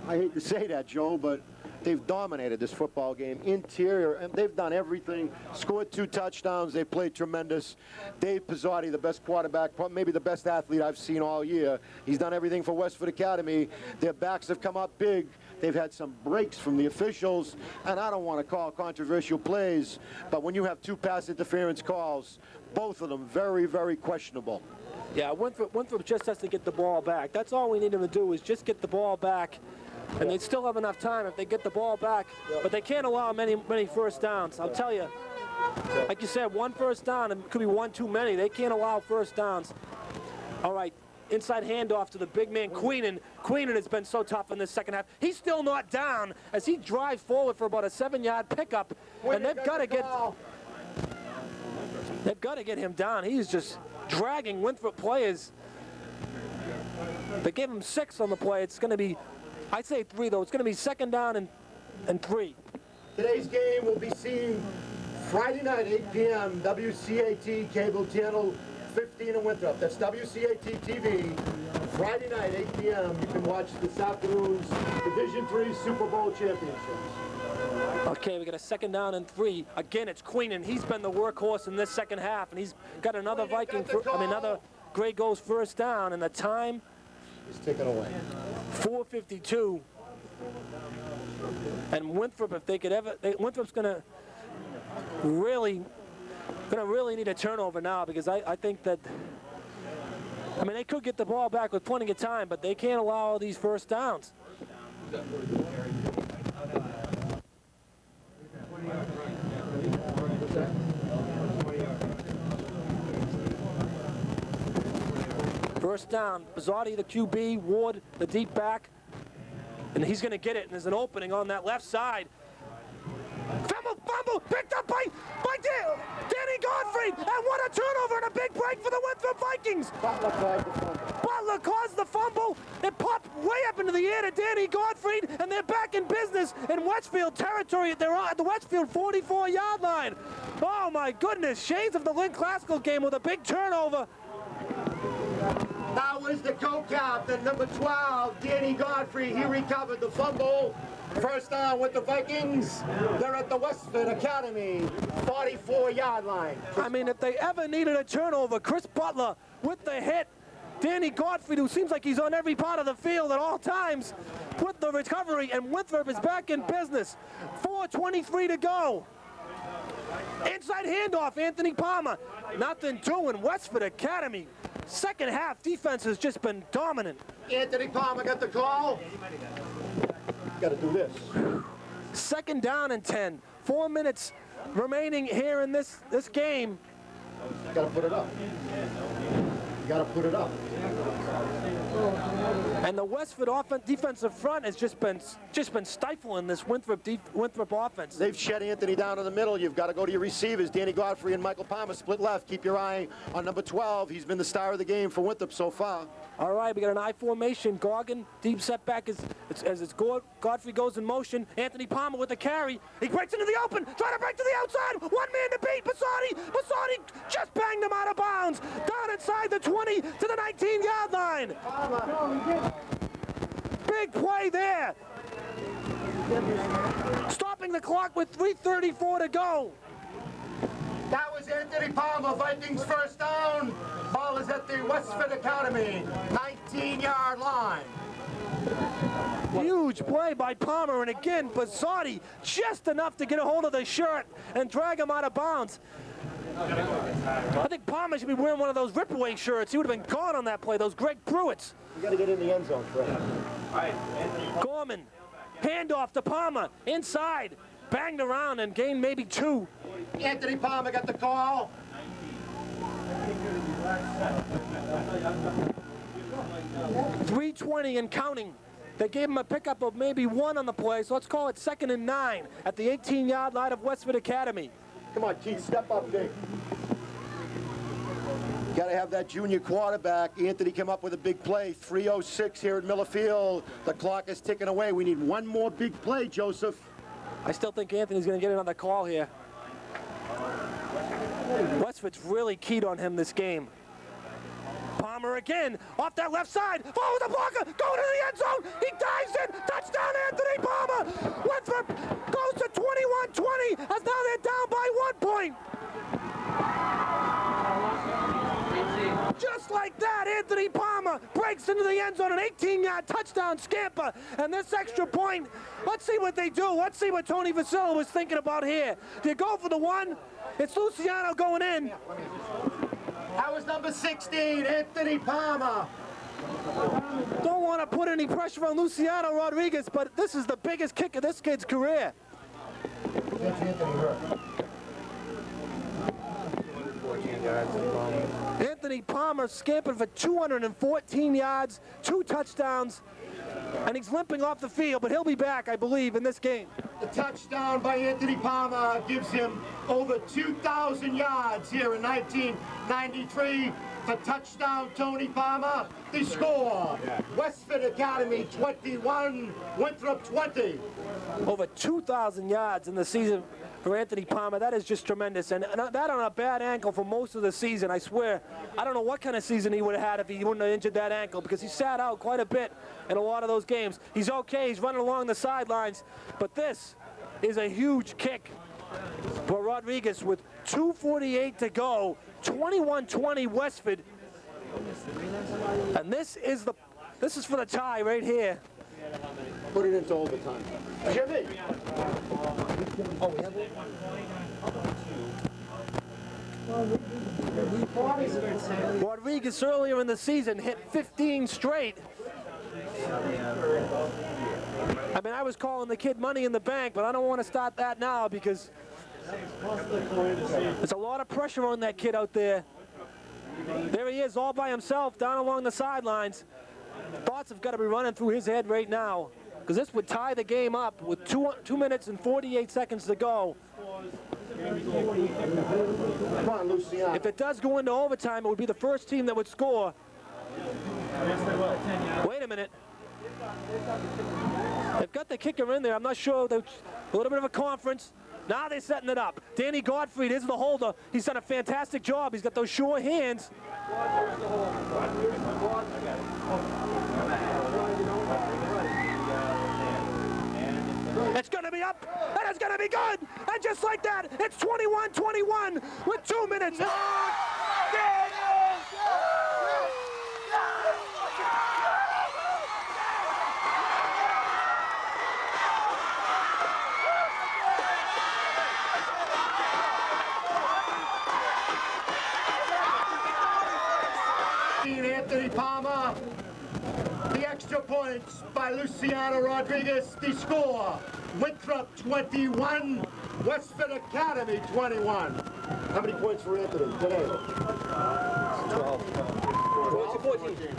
[SPEAKER 2] I hate to say that, Joe, but they've dominated this football game. Interior, and they've done everything. Scored 2 touchdowns. They played tremendous. Dave Pizzotti, the best quarterback, maybe the best athlete I've seen all year. He's done everything for Westford Academy. Their backs have come up big. They've had some breaks from the officials, and I don't want to call controversial plays, but when you have 2 pass interference calls, both of them very, very questionable.
[SPEAKER 1] Yeah, Winthrop just has to get the ball back. That's all we need them to do, is just get the ball back. And they still have enough time if they get the ball back, but they can't allow many first downs. I'll tell you, like you said, 1 first down, and it could be 1 too many. They can't allow first downs. All right, inside handoff to the big man, Queenan. Queenan has been so tough in this second half. He's still not down as he drives forward for about a 7-yard pickup, and they've got to get him down. He's just dragging Winthrop players. They gave him 6 on the play. It's going to be, I'd say 3, though. It's going to be 2nd down and 3.
[SPEAKER 2] Today's game will be seen Friday night, 8 p.m., WCAT cable channel 15 in Winthrop. That's WCAT TV. Friday night, 8 p.m. You can watch this afternoon's Division III Super Bowl championships.
[SPEAKER 1] Okay, we got a 2nd down and 3. Again, it's Queenan. He's been the workhorse in this second half, and he's got another another Gray Ghost first down, and the time
[SPEAKER 2] is ticking away.
[SPEAKER 1] 4:52. And Winthrop, if they could Winthrop's gonna really need a turnover now, because I think that, I mean, they could get the ball back with plenty of time, but they can't allow all these first downs. First down, Pizzotti the QB, Ward the deep back, and he's going to get it, and there's an opening on that left side. Fumble, picked up by Danny Godfrey, and what a turnover and a big break for the Winthrop Vikings. Butler caused the fumble. It popped way up into the air to Danny Godfrey, and they're back in business in Westfield territory. They're at the Westfield 44-yard line. Oh my goodness, shades of the Lynn Classical game with a big turnover.
[SPEAKER 2] That was the co-captain, number 12, Danny Godfrey. He recovered the fumble. First down with the Vikings. They're at the Westford Academy 44-yard line.
[SPEAKER 1] I mean, if they ever needed a turnover, Chris Butler with the hit. Danny Godfrey, who seems like he's on every part of the field at all times, with the recovery, and Winthrop is back in business. 4:23 to go. Inside handoff, Anthony Palmer. Nothing doing, Westford Academy. Second half defense has just been dominant.
[SPEAKER 2] Anthony Palmer got the call. Got to do this.
[SPEAKER 1] 2nd down and 10. 4 minutes remaining here in this game.
[SPEAKER 2] Got to put it up. You got to put it up.
[SPEAKER 1] And the Westford defensive front has just been stifling this Winthrop offense.
[SPEAKER 2] They've shut Anthony down in the middle. You've got to go to your receivers. Danny Godfrey and Michael Palmer split left. Keep your eye on number 12. He's been the star of the game for Winthrop so far.
[SPEAKER 1] All right, we got an I formation. Goggin, deep setback as Godfrey goes in motion. Anthony Palmer with the carry. He breaks into the open, trying to break to the outside. One man to beat. Pizzotti just banged him out of bounds. Down inside the 20 to the 19-yard line. Big play there. Stopping the clock with 3:34 to go.
[SPEAKER 2] That was Anthony Palmer, Vikings first down. Ball is at the Westford Academy 19-yard line.
[SPEAKER 1] Huge play by Palmer, and again, Pizzotti just enough to get a hold of the shirt and drag him out of bounds. I think Palmer should be wearing one of those rip-away shirts. He would have been gone on that play, those Greg Pruitts.
[SPEAKER 2] You got to get in the end zone, Fred.
[SPEAKER 1] Gorman, handoff to Palmer, inside, banged around and gained maybe 2.
[SPEAKER 2] Anthony Palmer got the call.
[SPEAKER 1] 3:20 and counting. They gave him a pickup of maybe 1 on the play, so let's call it 2nd and 9 at the 18-yard line of Westford Academy.
[SPEAKER 2] Come on, Keith, step up, Dick. Got to have that junior quarterback. Anthony come up with a big play. 3:06 here at Miller Field. The clock is ticking away. We need one more big play, Joseph.
[SPEAKER 1] I still think Anthony's going to get another call here. Westford's really keyed on him this game. Palmer again, off that left side, follow the blocker, going to the end zone, he dives in, touchdown Anthony Palmer! Winthrop goes to 21-20, as now they're down by 1 point. Just like that, Anthony Palmer breaks into the end zone, an 18-yard touchdown scamper, and this extra point, let's see what they do. Let's see what Tony Vasilla was thinking about here. Do you go for the 1? It's Luciano going in.
[SPEAKER 2] That was number 16, Anthony Palmer.
[SPEAKER 1] Don't want to put any pressure on Luciano Rodriguez, but this is the biggest kick of this kid's career. Anthony Palmer scampered for 214 yards, 2 touchdowns, and he's limping off the field, but he'll be back, I believe, in this game.
[SPEAKER 2] The touchdown by Anthony Palmer gives him over 2,000 yards here in 1993. The touchdown, Tony Palmer. The score, Westford Academy 21, Winthrop 20.
[SPEAKER 1] Over 2,000 yards in the season for Anthony Palmer. That is just tremendous. And that on a bad ankle for most of the season, I swear. I don't know what kind of season he would have had if he wouldn't have injured that ankle, because he sat out quite a bit in a lot of those games. He's okay. He's running along the sidelines. But this is a huge kick for Rodriguez with 2:48 to go. 21-20 Westford. And this is for the tie right here.
[SPEAKER 2] Put it into overtime. Jimmy.
[SPEAKER 1] Oh, we have it? Rodriguez earlier in the season hit 15 straight. I mean, I was calling the kid money in the bank, but I don't want to start that now because there's a lot of pressure on that kid out there. There he is all by himself down along the sidelines. Thoughts have got to be running through his head right now, because this would tie the game up with 2 minutes and 48 seconds to go.
[SPEAKER 2] Come on, Luciano.
[SPEAKER 1] If it does go into overtime, it would be the first team that would score. Wait a minute. They've got the kicker in there. I'm not sure. A little bit of a conference. Now they're setting it up. Danny Godfrey is the holder. He's done a fantastic job. He's got those sure hands. It's going to be up, and it's going to be good. And just like that, it's 21-21 with 2 minutes.
[SPEAKER 2] Anthony Palmer. The extra points by Luciano Rodriguez. The score, Winthrop 21, Westford Academy 21. How many points for Anthony today?
[SPEAKER 1] 12.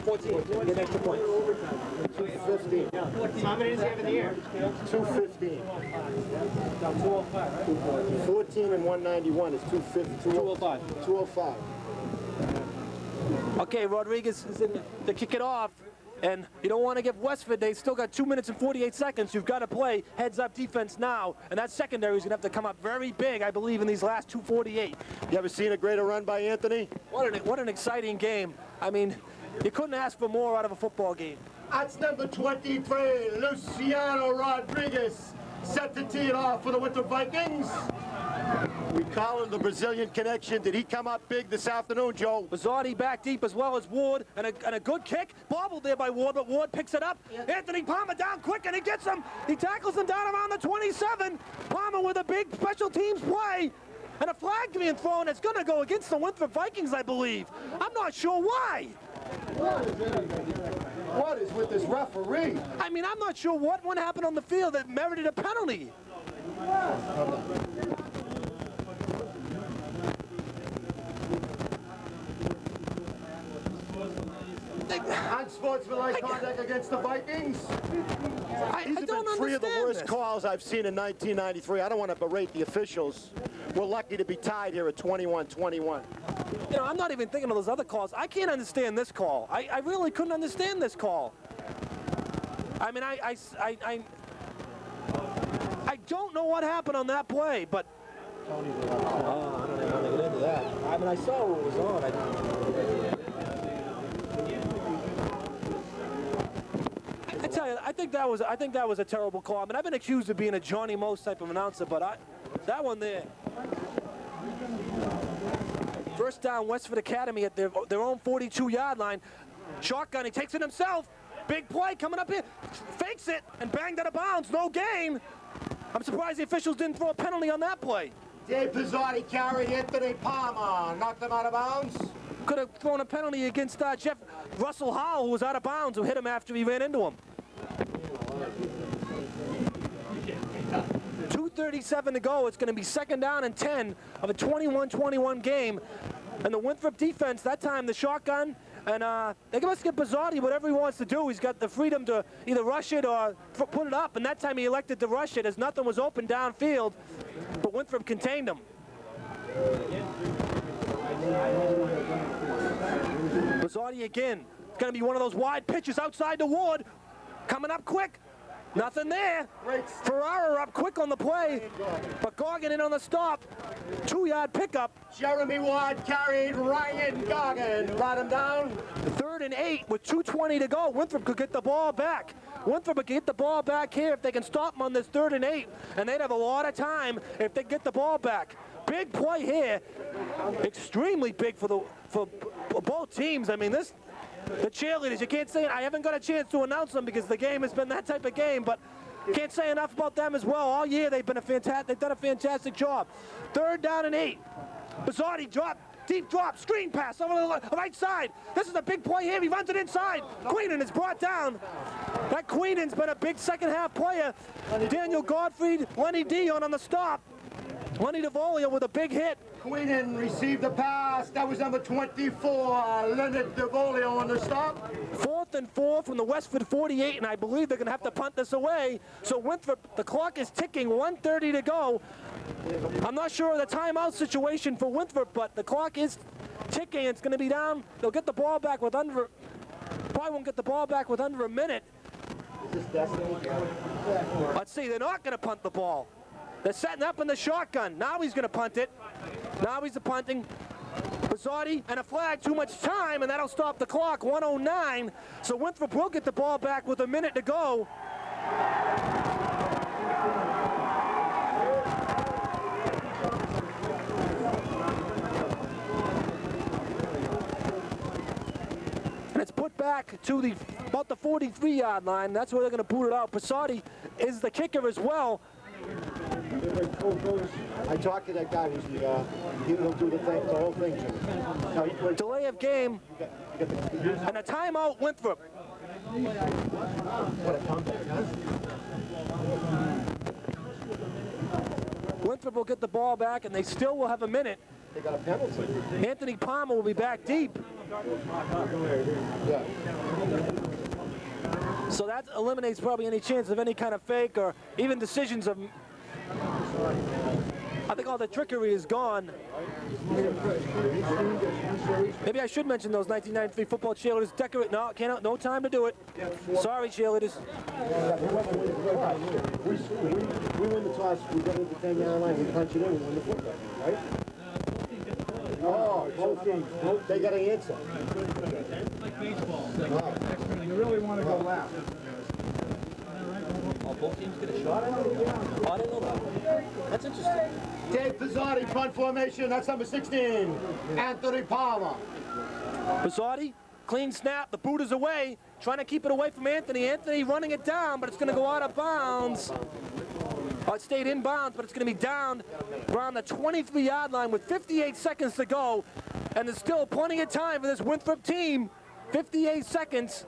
[SPEAKER 1] 14. Get an extra point.
[SPEAKER 2] 215.
[SPEAKER 3] How many does he have in the year?
[SPEAKER 2] 215. 14 and 191 is 250.
[SPEAKER 1] 205.
[SPEAKER 2] 205.
[SPEAKER 1] Okay, Rodriguez is in to kick it off, and you don't want to give Westford, they still got 2 minutes and 48 seconds. You've got to play heads-up defense now, and that secondary is going to have to come up very big, I believe, in these last 2:48.
[SPEAKER 2] You ever seen a greater run by Anthony?
[SPEAKER 1] What an exciting game. I mean, you couldn't ask for more out of a football game.
[SPEAKER 2] That's number 23, Luciano Rodriguez, set to tee it off for the Winthrop Vikings. We call him the Brazilian connection. Did he come up big this afternoon, Joe?
[SPEAKER 1] Bizardi back deep as well as Ward, and a good kick. Bobbled there by Ward, but Ward picks it up. Anthony Palmer down quick, and he gets him. He tackles him down around the 27. Palmer with a big special teams play. And a flag being thrown. It's going to go against the Winthrop Vikings, I believe. I'm not sure why.
[SPEAKER 2] What is with this referee?
[SPEAKER 1] I mean, I'm not sure what happened on the field that merited a penalty.
[SPEAKER 2] Unsportsmanlike conduct against the Vikings.
[SPEAKER 1] I
[SPEAKER 2] These have
[SPEAKER 1] don't
[SPEAKER 2] been three of the
[SPEAKER 1] understand
[SPEAKER 2] worst
[SPEAKER 1] this.
[SPEAKER 2] calls I've seen in 1993. I don't want to berate the officials. We're lucky to be tied here at 21-21.
[SPEAKER 1] You know, I'm not even thinking of those other calls. I can't understand this call. I really couldn't understand this call. I mean, I don't know what happened on that play, but I don't even want to get into that. I mean, I saw what was on. I tell you, I think that was a terrible call. I mean, I've been accused of being a Johnny Most type of announcer, but that one there. First down, Westford Academy at their own 42-yard line. Shotgun, he takes it himself. Big play coming up here. Fakes it and banged out of bounds. No gain. I'm surprised the officials didn't throw a penalty on that play.
[SPEAKER 2] Dave Pizzotti carried Anthony Palmer, knocked him out of bounds.
[SPEAKER 1] Could have thrown a penalty against Jeff Russell Howell, who was out of bounds, who hit him after he ran into him. 2:37 to go. It's going to be 2nd down and 10 of a 21-21 game. And the Winthrop defense, that time the shotgun, and they must give Pizzotti whatever he wants to do. He's got the freedom to either rush it or put it up, and that time he elected to rush it as nothing was open downfield, but Winthrop contained him. Pizzotti again. It's going to be one of those wide pitches outside the Ward. Coming up quick. Nothing there. Ferrara up quick on the play, but Goggin in on the stop. 2-yard pickup.
[SPEAKER 2] Jeremy Ward carried Ryan Goggin, brought him down.
[SPEAKER 1] 3rd and 8 with 2:20 to go. Winthrop could get the ball back. Winthrop could get the ball back here if they can stop them on this 3rd and 8, and they'd have a lot of time if they get the ball back. Big play here, extremely big for both teams. I mean, the cheerleaders, you can't say it. I haven't got a chance to announce them because the game has been that type of game, but can't say enough about them as well. All year they've done a fantastic job. 3rd down and 8. Pizzotti deep drop, screen pass over the right side. This is a big play here. He runs it inside. Queenan is brought down. That Queenan's been a big second half player. Daniel Godfrey, Lenny Dion on the stop. Lenny DeVolio with a big hit.
[SPEAKER 2] Queenan received the pass. That was number 24, Leonard DeVolio on the stop.
[SPEAKER 1] 4th and 4 from the Westford 48, and I believe they're going to have to punt this away. So Winthrop, the clock is ticking, 1:30 to go. I'm not sure of the timeout situation for Winthrop, but the clock is ticking. It's going to be down. They'll get the ball back with probably won't get the ball back with under a minute. Let's see, they're not going to punt the ball. They're setting up in the shotgun. Now he's going to punt it. Now he's punting. Pizzotti and a flag, too much time, and that'll stop the clock, 1:09. So Winthrop will get the ball back with a minute to go. And it's put back to about the 43-yard line. That's where they're going to boot it out. Pizzotti is the kicker as well.
[SPEAKER 2] I talked to that guy he'll do the whole thing.
[SPEAKER 1] Delay of game and a timeout, Winthrop. Winthrop will get the ball back, and they still will have a minute.
[SPEAKER 2] They got a penalty.
[SPEAKER 1] Anthony Palmer will be back deep.
[SPEAKER 2] Yeah.
[SPEAKER 1] So that eliminates probably any chance of any kind of fake or even decisions of... I think all the trickery is gone. Maybe I should mention those 1993 football cheerleaders. Decorate. No, no time to do it. Sorry, cheerleaders.
[SPEAKER 2] We win the toss. We go to the 10-yard line. We punch it in. We win the football, right? Oh, both teams. They got an answer.
[SPEAKER 3] Like baseball. You really want to go left.
[SPEAKER 1] Oh, both teams get a shot at it? Oh, I didn't know that. That's interesting.
[SPEAKER 2] Dave Pizzotti, punt formation. That's number 16, Anthony Palmer.
[SPEAKER 1] Pizzotti, clean snap. The boot is away. Trying to keep it away from Anthony. Anthony running it down, but it's going to go out of bounds. Oh, it stayed in bounds, but it's going to be down around the 23-yard line with 58 seconds to go. And there's still plenty of time for this Winthrop team. 58 seconds.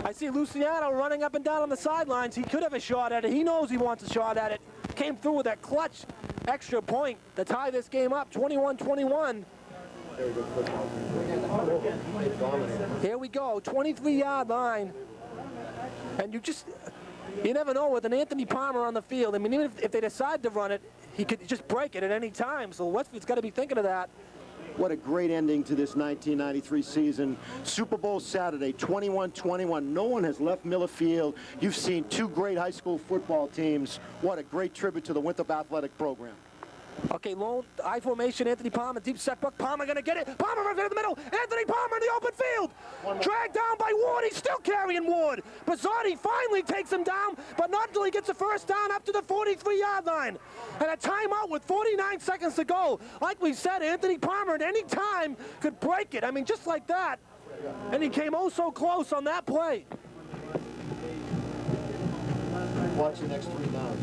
[SPEAKER 1] I see Luciano running up and down on the sidelines. He could have a shot at it. He knows he wants a shot at it. Came through with that clutch extra point to tie this game up, 21-21.
[SPEAKER 2] Very good football.
[SPEAKER 1] Here we go, 23-yard line. And you never know with an Anthony Palmer on the field. I mean, even if they decide to run it, he could just break it at any time. So Westford's got to be thinking of that.
[SPEAKER 2] What a great ending to this 1993 season. Super Bowl Saturday, 21-21. No one has left Miller Field. You've seen two great high school football teams. What a great tribute to the Winthrop athletic program.
[SPEAKER 1] Okay, lone I formation, Anthony Palmer, deep set buck. Palmer gonna get it. Palmer runs into the middle. Anthony Palmer in the open field. Dragged down by Ward. He's still carrying Ward. Bizardi finally takes him down, but not until he gets the first down up to the 43-yard line. And a timeout with 49 seconds to go. Like we said, Anthony Palmer at any time could break it. I mean, just like that. And he came oh so close on that play.
[SPEAKER 2] Watch the next 3 downs.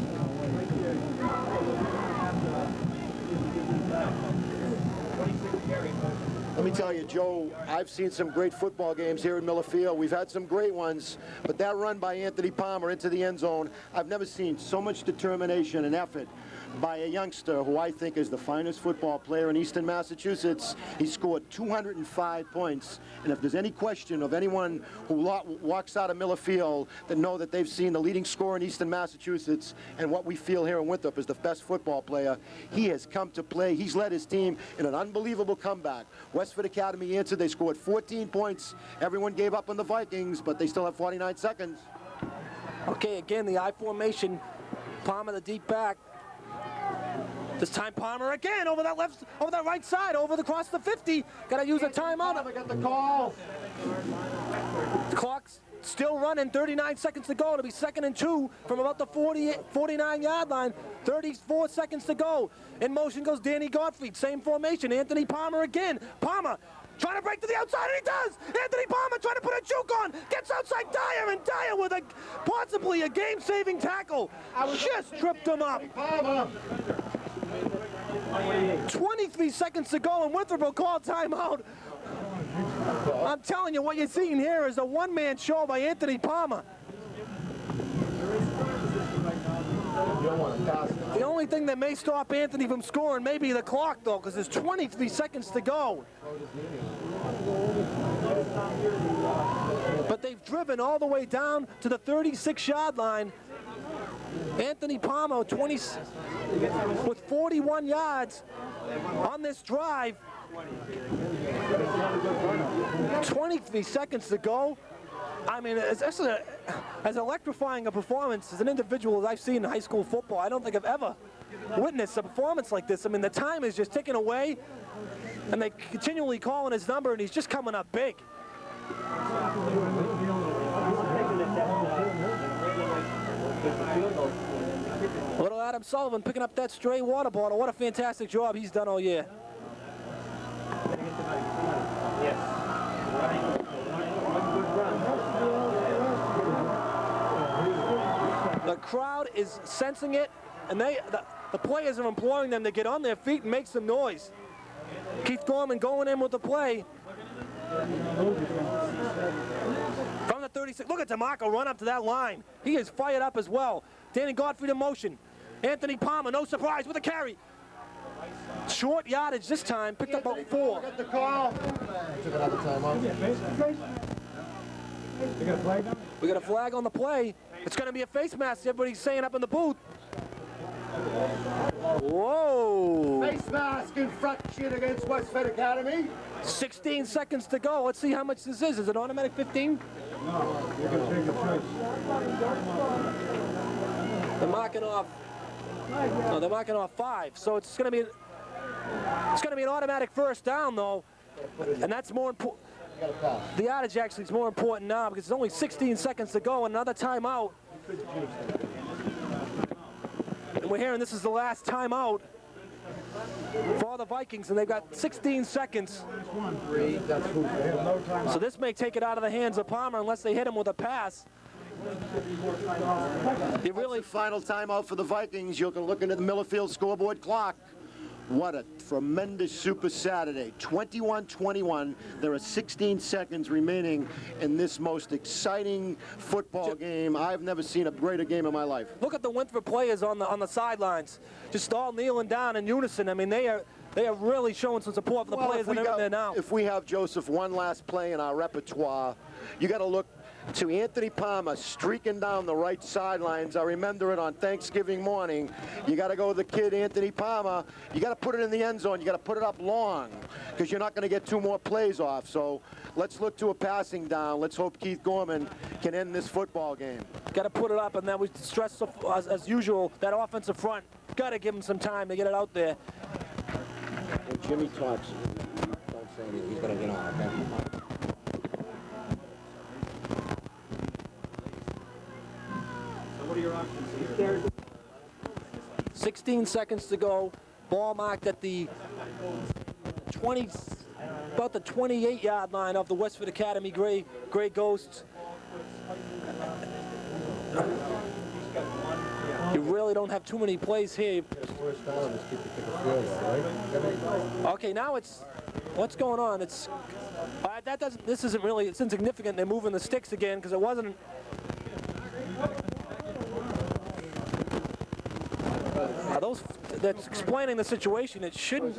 [SPEAKER 2] Let me tell you, Joe, I've seen some great football games here in Miller Field. We've had some great ones, but that run by Anthony Palmer into the end zone, I've never seen so much determination and effort by a youngster who I think is the finest football player in Eastern Massachusetts. He scored 205 points, and if there's any question of anyone who walks out of Miller Field that know that they've seen the leading scorer in Eastern Massachusetts and what we feel here in Winthrop is the best football player, he has come to play. He's led his team in an unbelievable comeback. Westford Academy answered. They scored 14 points. Everyone gave up on the Vikings, but they still have 49 seconds.
[SPEAKER 1] Okay, again, the I formation. Palmer the deep back. This time Palmer again over that right side, across the 50. Got to use a timeout.
[SPEAKER 2] I got the call.
[SPEAKER 1] The clock's still running, 39 seconds to go. It'll be 2nd and 2 from about the 49-yard line. 34 seconds to go. In motion goes Danny Gottfried. Same formation. Anthony Palmer again. Palmer trying to break to the outside, and he does! Anthony Palmer trying to put a juke on. Gets outside Dyer, and Dyer with possibly a game-saving tackle. Just tripped him up. 23 seconds to go, and Winthrop will call timeout. I'm telling you, what you're seeing here is a one-man show by Anthony Palmer. The only thing that may stop Anthony from scoring may be the clock, though, because there's 23 seconds to go. But they've driven all the way down to the 36-yard line. Anthony Palmer with 41 yards on this drive. 23 seconds to go. I mean, as electrifying a performance as an individual as I've seen in high school football, I don't think I've ever witnessed a performance like this. I mean, the time is just ticking away, and they continually calling his number, and he's just coming up big. Little Adam Sullivan picking up that stray water bottle. What a fantastic job he's done all year. The crowd is sensing it, and the players are imploring them to get on their feet and make some noise. Keith Gorman going in with the play. From the 36, look at DeMarco run up to that line. He is fired up as well. Danny Gottfried in motion. Anthony Palmer, no surprise, with a carry. Short yardage this time, picked up about 4.
[SPEAKER 2] Got the call. Took another timeout.
[SPEAKER 1] We got a flag on the play. It's going to be a face mask, everybody's saying up in the booth. Whoa.
[SPEAKER 2] Face mask infraction against Westford Academy.
[SPEAKER 1] 16 seconds to go. Let's see how much this is. Is it automatic 15?
[SPEAKER 3] No, you can take a choice.
[SPEAKER 1] They're marking off. No, they're marking off 5. So it's going to be an automatic first down, though, and that's more important. The yardage actually is more important now because it's only 16 seconds to go and another timeout. And we're hearing this is the last timeout for the Vikings, and they've got 16 seconds. So this may take it out of the hands of Palmer unless they hit him with a pass.
[SPEAKER 2] You really final timeout for the Vikings. You can look into the Millerfield scoreboard clock. What a tremendous Super Saturday. 21-21. There are 16 seconds remaining in this most exciting football game. I've never seen a greater game in my life.
[SPEAKER 1] Look at the Winthrop players on the sidelines, just all kneeling down in unison. I mean, they They are really showing some support for the players that are in there now.
[SPEAKER 2] If we have, Joseph, one last play in our repertoire, you got to look to Anthony Palmer streaking down the right sidelines. I remember it on Thanksgiving morning. You got to go with the kid, Anthony Palmer. You got to put it in the end zone. You got to put it up long because you're not going to get 2 more plays off. So let's look to a passing down. Let's hope Keith Gorman can end this football game.
[SPEAKER 1] Got to put it up, and then we stress, as usual, that offensive front. Got to give him some time to get it out there.
[SPEAKER 2] When Jimmy talks, don't say anything. He's going to get on, okay?
[SPEAKER 1] 16 seconds to go. Ball marked at the about the 28-yard line of the Westford Academy Gray Ghosts. You really don't have too many plays here. Okay, now it's what's going on? It's that doesn't. This isn't really. It's insignificant. They're moving the sticks again because it wasn't. That's explaining the situation. It shouldn't.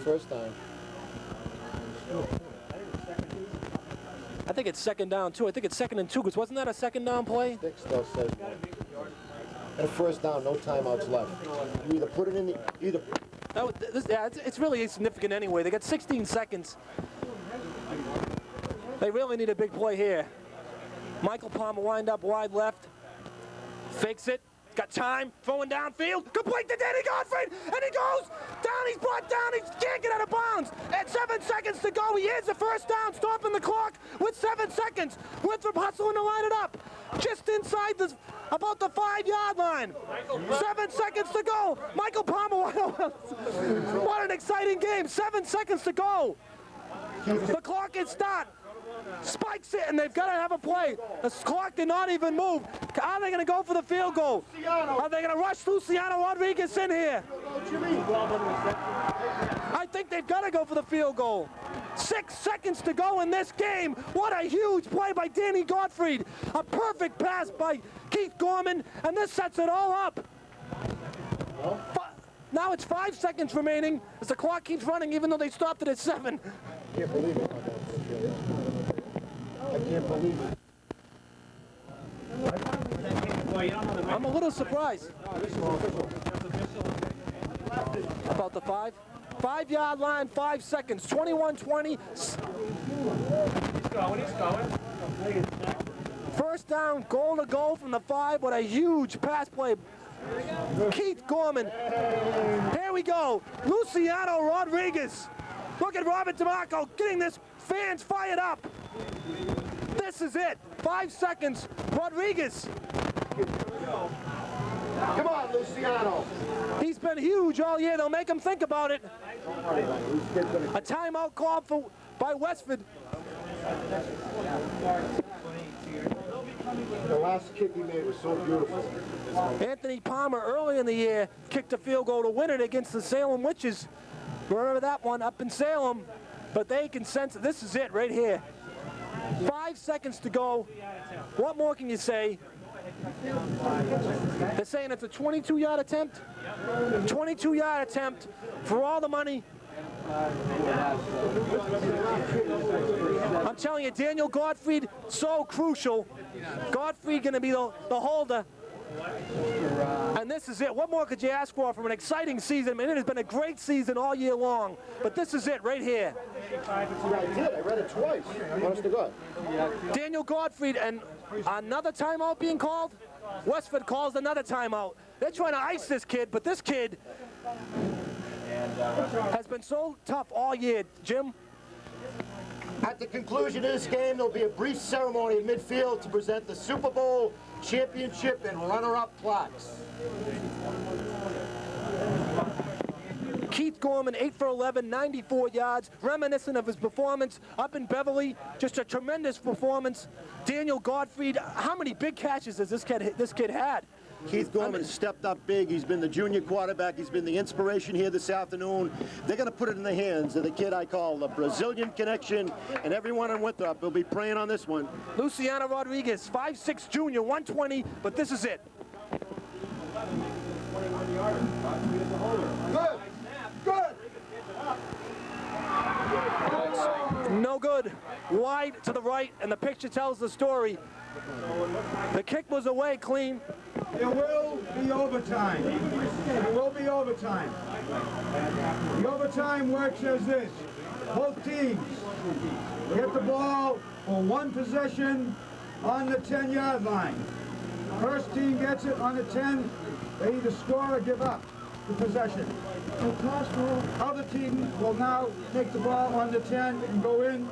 [SPEAKER 2] First time.
[SPEAKER 1] I think it's second down too. I think it's 2nd and 2 because wasn't that a second down play?
[SPEAKER 2] Dick still says and first down, no timeouts left. You either put it in the
[SPEAKER 1] It's really insignificant anyway. They got 16 seconds. They really need a big play here. Michael Palmer wind up wide left. Fakes it. Got time, throwing downfield, complete to Danny Gottfried, and he goes down, he's brought down, he can't get out of bounds. At 7 seconds to go, he is the first down, stopping the clock with 7 seconds. Winthrop hustling to line it up, just inside about the 5-yard line. 7 seconds to go. Michael Palmer, what an exciting game, 7 seconds to go. The clock is start. Spikes it, and they've got to have a play. The clock did not even move. Are they going to go for the field goal? Are they going to rush Luciano Rodriguez in here? I think they've got to go for the field goal. 6 seconds to go in this game. What a huge play by Danny Gottfried. A perfect pass by Keith Gorman, and this sets it all up. Now it's 5 seconds remaining as the clock keeps running, even though they stopped it at 7.
[SPEAKER 2] I can't believe it. I can't believe it.
[SPEAKER 1] I'm a little surprised. About the 5? 5-yard line, 5 seconds, 21-20. He's going. First down, goal to go from the 5. What a huge pass play. Keith Gorman. Here we go. Luciano Rodriguez. Look at Robert DeMarco getting this fans fired up. This is it. 5 seconds. Rodriguez.
[SPEAKER 2] Come on, Luciano.
[SPEAKER 1] He's been huge all year. They'll make him think about it. A timeout called by Westford.
[SPEAKER 2] The last kick he made was so beautiful.
[SPEAKER 1] Anthony Palmer early in the year kicked a field goal to win it against the Salem Witches. Remember that one up in Salem? But they can sense it. This is it right here. 5 seconds to go. What more can you say? They're saying it's a 22-yard attempt. 22-yard attempt for all the money. I'm telling you, Daniel Gottfried, so crucial. Gottfried going to be the holder. And this is it. What more could you ask for from an exciting season? I mean, it has been a great season all year long. But this is it right here.
[SPEAKER 2] I did. I read it twice. Honest to God.
[SPEAKER 1] Daniel Gottfried, and another timeout being called? Westford calls another timeout. They're trying to ice this kid, but this kid has been so tough all year. Jim?
[SPEAKER 2] At the conclusion of this game, there'll be a brief ceremony in midfield to present the Superbowl championship and runner-up plaques.
[SPEAKER 1] Keith Gorman, 8 for 11, 94 yards, reminiscent of his performance up in Beverly. Just a tremendous performance. Daniel Gottfried, how many big catches has this kid had?
[SPEAKER 2] Keith Gorman stepped up big. He's been the junior quarterback. He's been the inspiration here this afternoon. They're going to put it in the hands of the kid I call the Brazilian Connection, and everyone in Winthrop will be praying on this one.
[SPEAKER 1] Luciano Rodriguez, 5'6" junior, 120, but this is it.
[SPEAKER 2] Good.
[SPEAKER 1] No good. Wide to the right, and the picture tells the story. The kick was away clean.
[SPEAKER 3] There will be overtime. There will be overtime. The overtime works as this. Both teams get the ball for one possession on the 10-yard line. First team gets it on the 10, they either score or give up the possession. Other team will now take the ball on the 10 and go in.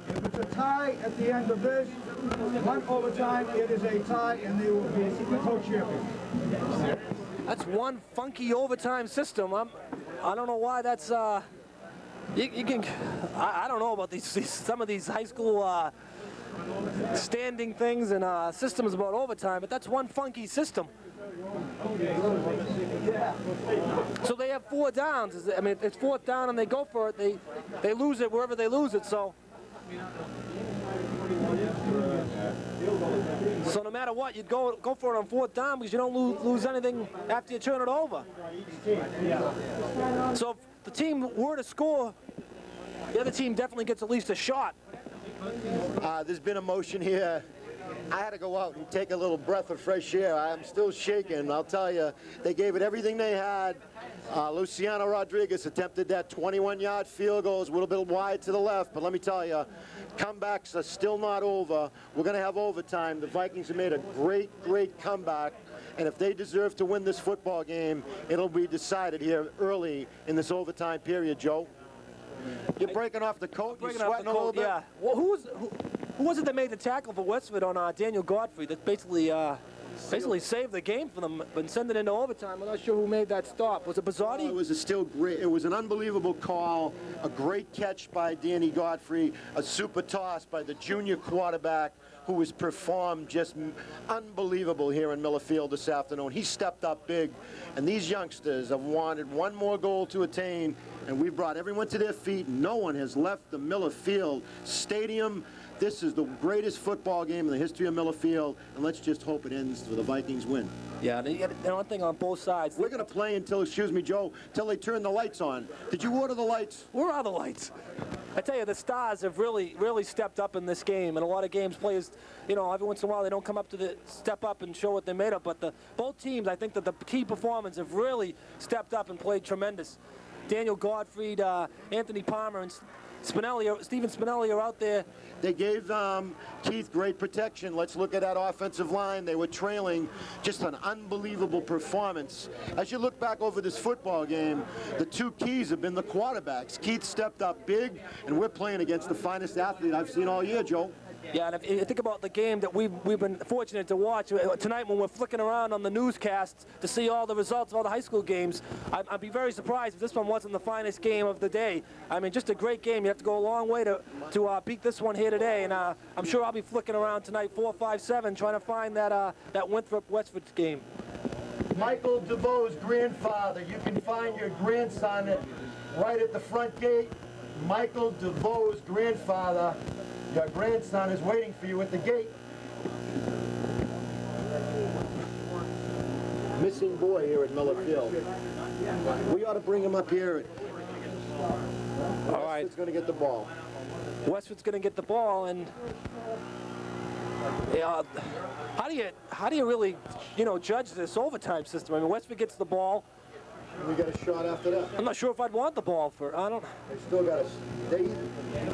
[SPEAKER 3] If it's a tie at the end of this, one overtime, it is a tie, and they will be the co-champions.
[SPEAKER 1] That's one funky overtime system. I don't know why that's. You can. I don't know about these some of these high school standing things and systems about overtime, but that's one funky system. So they have 4 downs. I mean, it's 4th down and they go for it. They lose it wherever they lose it. So no matter what, you'd go for it on 4th down because you don't lose anything after you turn it over. So if the team were to score, the other team definitely gets at least a shot.
[SPEAKER 2] There's been a motion here. I had to go out and take a little breath of fresh air. I'm still shaking. I'll tell you, they gave it everything they had. Luciano Rodriguez attempted that 21-yard field goal. It was a little bit wide to the left, but let me tell you, comebacks are still not over. We're going to have overtime. The Vikings have made a great, great comeback, and if they deserve to win this football game, it'll be decided here early in this overtime period, Joe. You're breaking off the coat. You're sweating a little bit.
[SPEAKER 1] Yeah. Well, who was it that made the tackle for Westford on Daniel Godfrey that basically saved the game for them and sent it into overtime? I'm not sure who made that stop. Was it Bizzotti?
[SPEAKER 2] Oh, it was still great. It was an unbelievable call, a great catch by Danny Godfrey, a super toss by the junior quarterback who has performed just unbelievable here in Miller Field this afternoon. He stepped up big, and these youngsters have wanted one more goal to attain, and we've brought everyone to their feet. No one has left the Miller Field Stadium. This is the greatest football game in the history of Miller Field, and let's just hope it ends for the Vikings win.
[SPEAKER 1] Yeah, they got one thing on both sides.
[SPEAKER 2] We're going to play until, excuse me, Joe, until they turn the lights on. Did you order the lights?
[SPEAKER 1] Where are the lights? I tell you, the Stars have really stepped up in this game, and a lot of games players, you know, every once in a while they don't come up to the step up and show what they're made of, but both teams, I think that the key performers have really stepped up and played tremendous. Daniel Godfrey, Anthony Palmer, and Stephen Spinelli are out there.
[SPEAKER 2] They gave Keith great protection. Let's look at that offensive line. They were trailing. Just an unbelievable performance. As you look back over this football game, the 2 keys have been the quarterbacks. Keith stepped up big, and we're playing against the finest athlete I've seen all year, Joe.
[SPEAKER 1] Yeah, and if you think about the game that we've been fortunate to watch tonight when we're flicking around on the newscasts to see all the results of all the high school games, I'd be very surprised if this one wasn't the finest game of the day. I mean, just a great game. You have to go a long way to beat this one here today, and I'm sure I'll be flicking around tonight 4, 5, 7 trying to find that Winthrop-Westford game.
[SPEAKER 2] Michael DeVoe's grandfather. You can find your grandson right at the front gate. Michael DeVoe's grandfather. Your grandson is waiting for you at the gate. Missing boy here at Miller Field. We ought to bring him up here.
[SPEAKER 1] All right.
[SPEAKER 2] Westford's going to get the ball.
[SPEAKER 1] Westford's going to get the ball, and how do you really, you know, judge this overtime system? I mean, Westford gets the ball.
[SPEAKER 2] We got a shot after that.
[SPEAKER 1] I'm not sure if I'd want the ball for, I don't.
[SPEAKER 2] They still got us.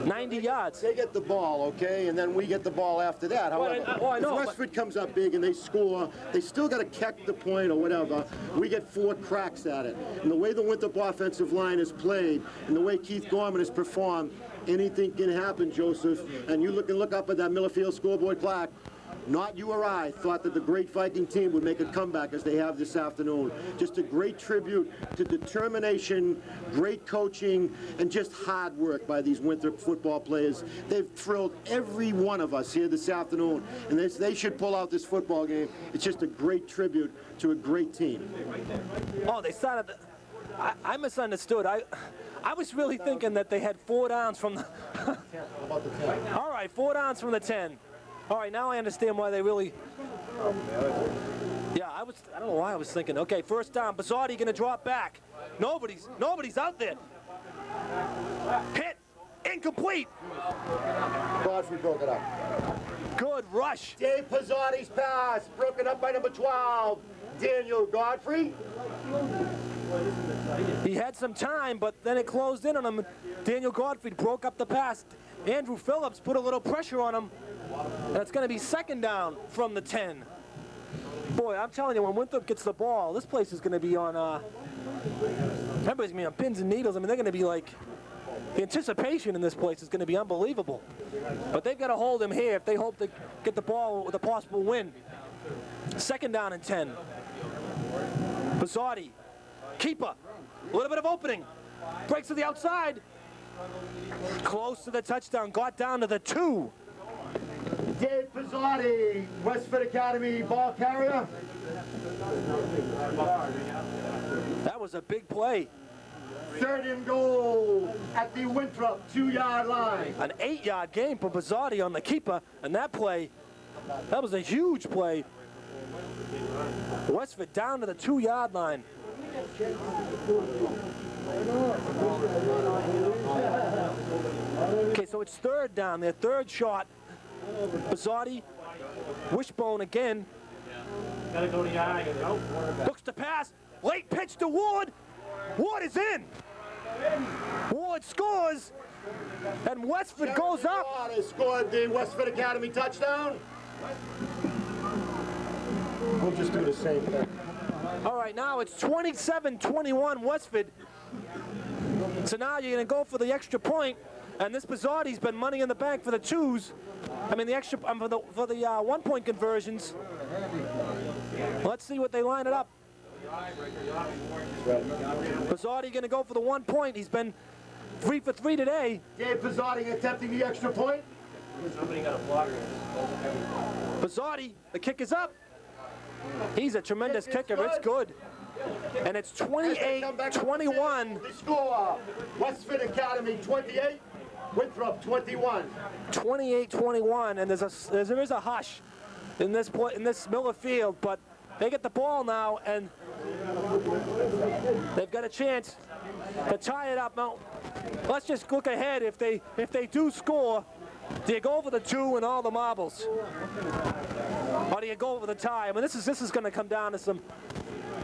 [SPEAKER 1] 90 yards.
[SPEAKER 2] They get the ball, okay, and then we get the ball after that. However,
[SPEAKER 1] I know,
[SPEAKER 2] if Westford comes up big and they score, they still got to kick the point or whatever. We get 4 cracks at it. And the way the Winthrop offensive line is played and the way Keith Gorman has performed, anything can happen, Joseph. And you look up at that Miller Field scoreboard plaque. Not you or I thought that the great Viking team would make a comeback as they have this afternoon. Just a great tribute to determination, great coaching, and just hard work by these Winthrop football players. They've thrilled every one of us here this afternoon, and they should pull out this football game. It's just a great tribute to a great team.
[SPEAKER 1] Oh, they started. I misunderstood. I was really thinking that they had 4 downs from the. All right, 4 downs from the 10. All right, now I understand why they really. Yeah, I don't know why I was thinking. Okay, first down. Bizzotti going to drop back. Nobody's out there. Hit incomplete.
[SPEAKER 2] Godfrey broke it up.
[SPEAKER 1] Good rush.
[SPEAKER 2] Dave Pizzotti's pass, broken up by number 12, Daniel Godfrey.
[SPEAKER 1] He had some time, but then it closed in on him. Daniel Godfrey broke up the pass. Andrew Phillips put a little pressure on him. And it's going to be second down from the 10. Boy, I'm telling you, when Winthrop gets the ball, this place is going to be on, everybody's going to be on pins and needles. I mean, they're going to be like, the anticipation in this place is going to be unbelievable. But they've got to hold him here if they hope to get the ball with a possible win. Second down and 10. Pizzotti, keeper, a little bit of opening. Breaks to the outside. Close to the touchdown, got down to the 2.
[SPEAKER 2] Dave Pizzotti, Westford Academy ball carrier.
[SPEAKER 1] That was a big play.
[SPEAKER 2] Third and goal at the Winthrop 2-yard line.
[SPEAKER 1] An 8-yard gain for Pizzotti on the keeper, and that play, that was a huge play. Westford down to the 2-yard line. Okay, so it's third down, their third shot. Pizzotti, wishbone again. Looks to pass, late pitch to Ward. Ward is in. Ward scores, and Westford goes up.
[SPEAKER 2] Ward has scored the Westford Academy touchdown. We'll just do the same thing.
[SPEAKER 1] All right, now it's 27-21 Westford. So now you're going to go for the extra point, and this Pizzotti's been money in the bank for the twos. I mean, the extra for the 1-point conversions. Let's see what they line it up. Pizzotti going to go for the 1 point. He's been 3 for 3 today.
[SPEAKER 2] Dave Pizzotti attempting the extra point.
[SPEAKER 1] Pizzotti, the kick is up. He's a tremendous kicker. It's good. And it's 28-21.
[SPEAKER 2] The score, Westford Academy 28, Winthrop 21.
[SPEAKER 1] 28-21, and there is a hush in this Miller Field, but they get the ball now, and they've got a chance to tie it up. Now, let's just look ahead. If they do score, do you go for the 2 and all the marbles, or do you go for the tie? I mean, this is going to come down to some.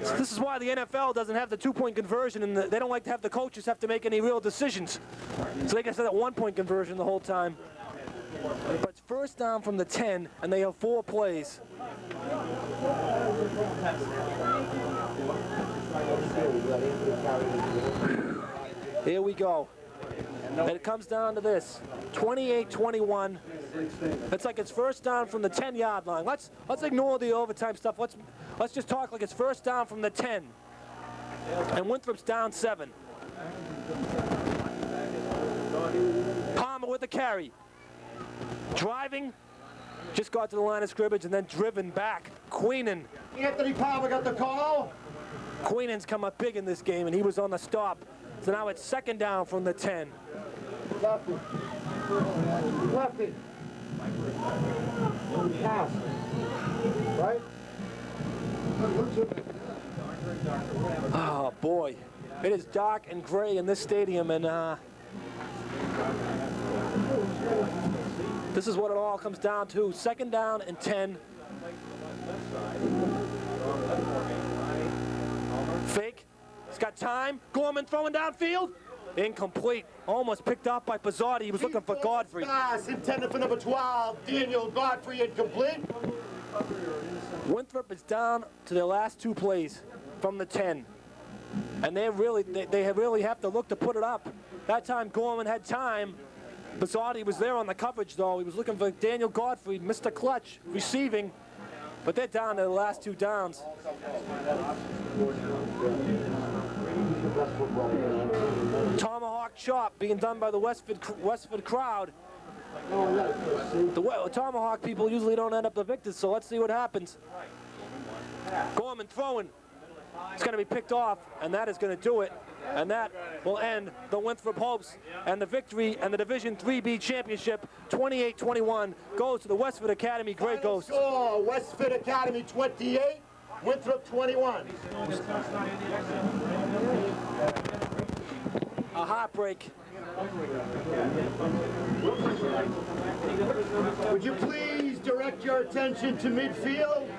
[SPEAKER 1] This is why the NFL doesn't have the 2-point conversion, and they don't like to have the coaches have to make any real decisions. So they can say that 1-point conversion the whole time. But it's first down from the 10, and they have 4 plays. Here we go. And it comes down to this, 28-21. It's like it's first down from the 10-yard line. Let's ignore the overtime stuff. Let's just talk like it's first down from the 10. And Winthrop's down 7. Palmer with the carry. Driving, just got to the line of scrimmage and then driven back. Queenan.
[SPEAKER 2] Anthony Palmer got the call.
[SPEAKER 1] Queenan's come up big in this game, and he was on the stop. So now it's second down from the 10.
[SPEAKER 2] Lefty. Lefty. Pass. Right?
[SPEAKER 1] Oh, boy. It is dark and gray in this stadium, and this is what it all comes down to. Second down and 10. Fake. He's got time. Gorman throwing downfield. Incomplete. Almost picked off by Pizzotti. He was looking for Godfrey.
[SPEAKER 2] Pass intended for number 12, Daniel Godfrey, incomplete.
[SPEAKER 1] Winthrop is down to their last 2 plays from the 10. And they really have to look to put it up. That time Gorman had time. Pizzotti was there on the coverage, though. He was looking for Daniel Godfrey, Mr. Clutch, receiving. But they're down to the last 2 downs. Tomahawk chop being done by the Westford crowd. The Tomahawk people usually don't end up the victors, so let's see what happens. Gorman throwing. It's going to be picked off, and that is going to do it. And that will end the Winthrop hopes, and the victory and the Division 3B championship. 28-21 goes to the Westford Academy Grey Ghosts.
[SPEAKER 2] Score, Westford Academy 28, Winthrop 21.
[SPEAKER 1] A heartbreak
[SPEAKER 2] Would you please direct your attention to midfield?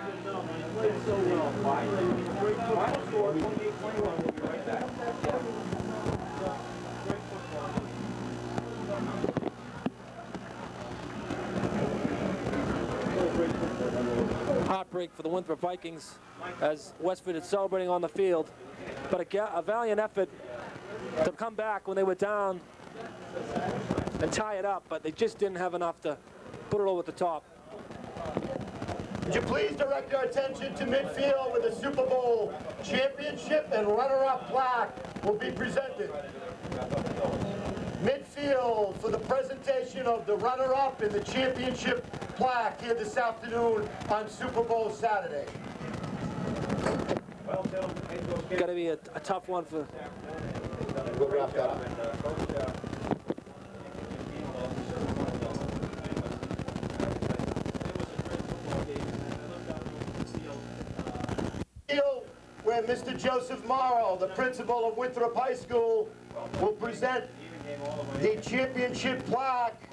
[SPEAKER 1] Heartbreak for the Winthrop Vikings as Westford is celebrating on the field. But a valiant effort to come back when they were down and tie it up, but they just didn't have enough to put it over the top.
[SPEAKER 2] Would you please direct your attention to midfield where the Superbowl championship and runner-up plaque will be presented. Midfield for the presentation of the runner-up and the championship plaque here this afternoon on Super Bowl Saturday.
[SPEAKER 1] Got to be a tough one for.
[SPEAKER 2] We'll wrap that up. Where Mr. Joseph Morrow, the principal of Winthrop High School, will present the championship plaque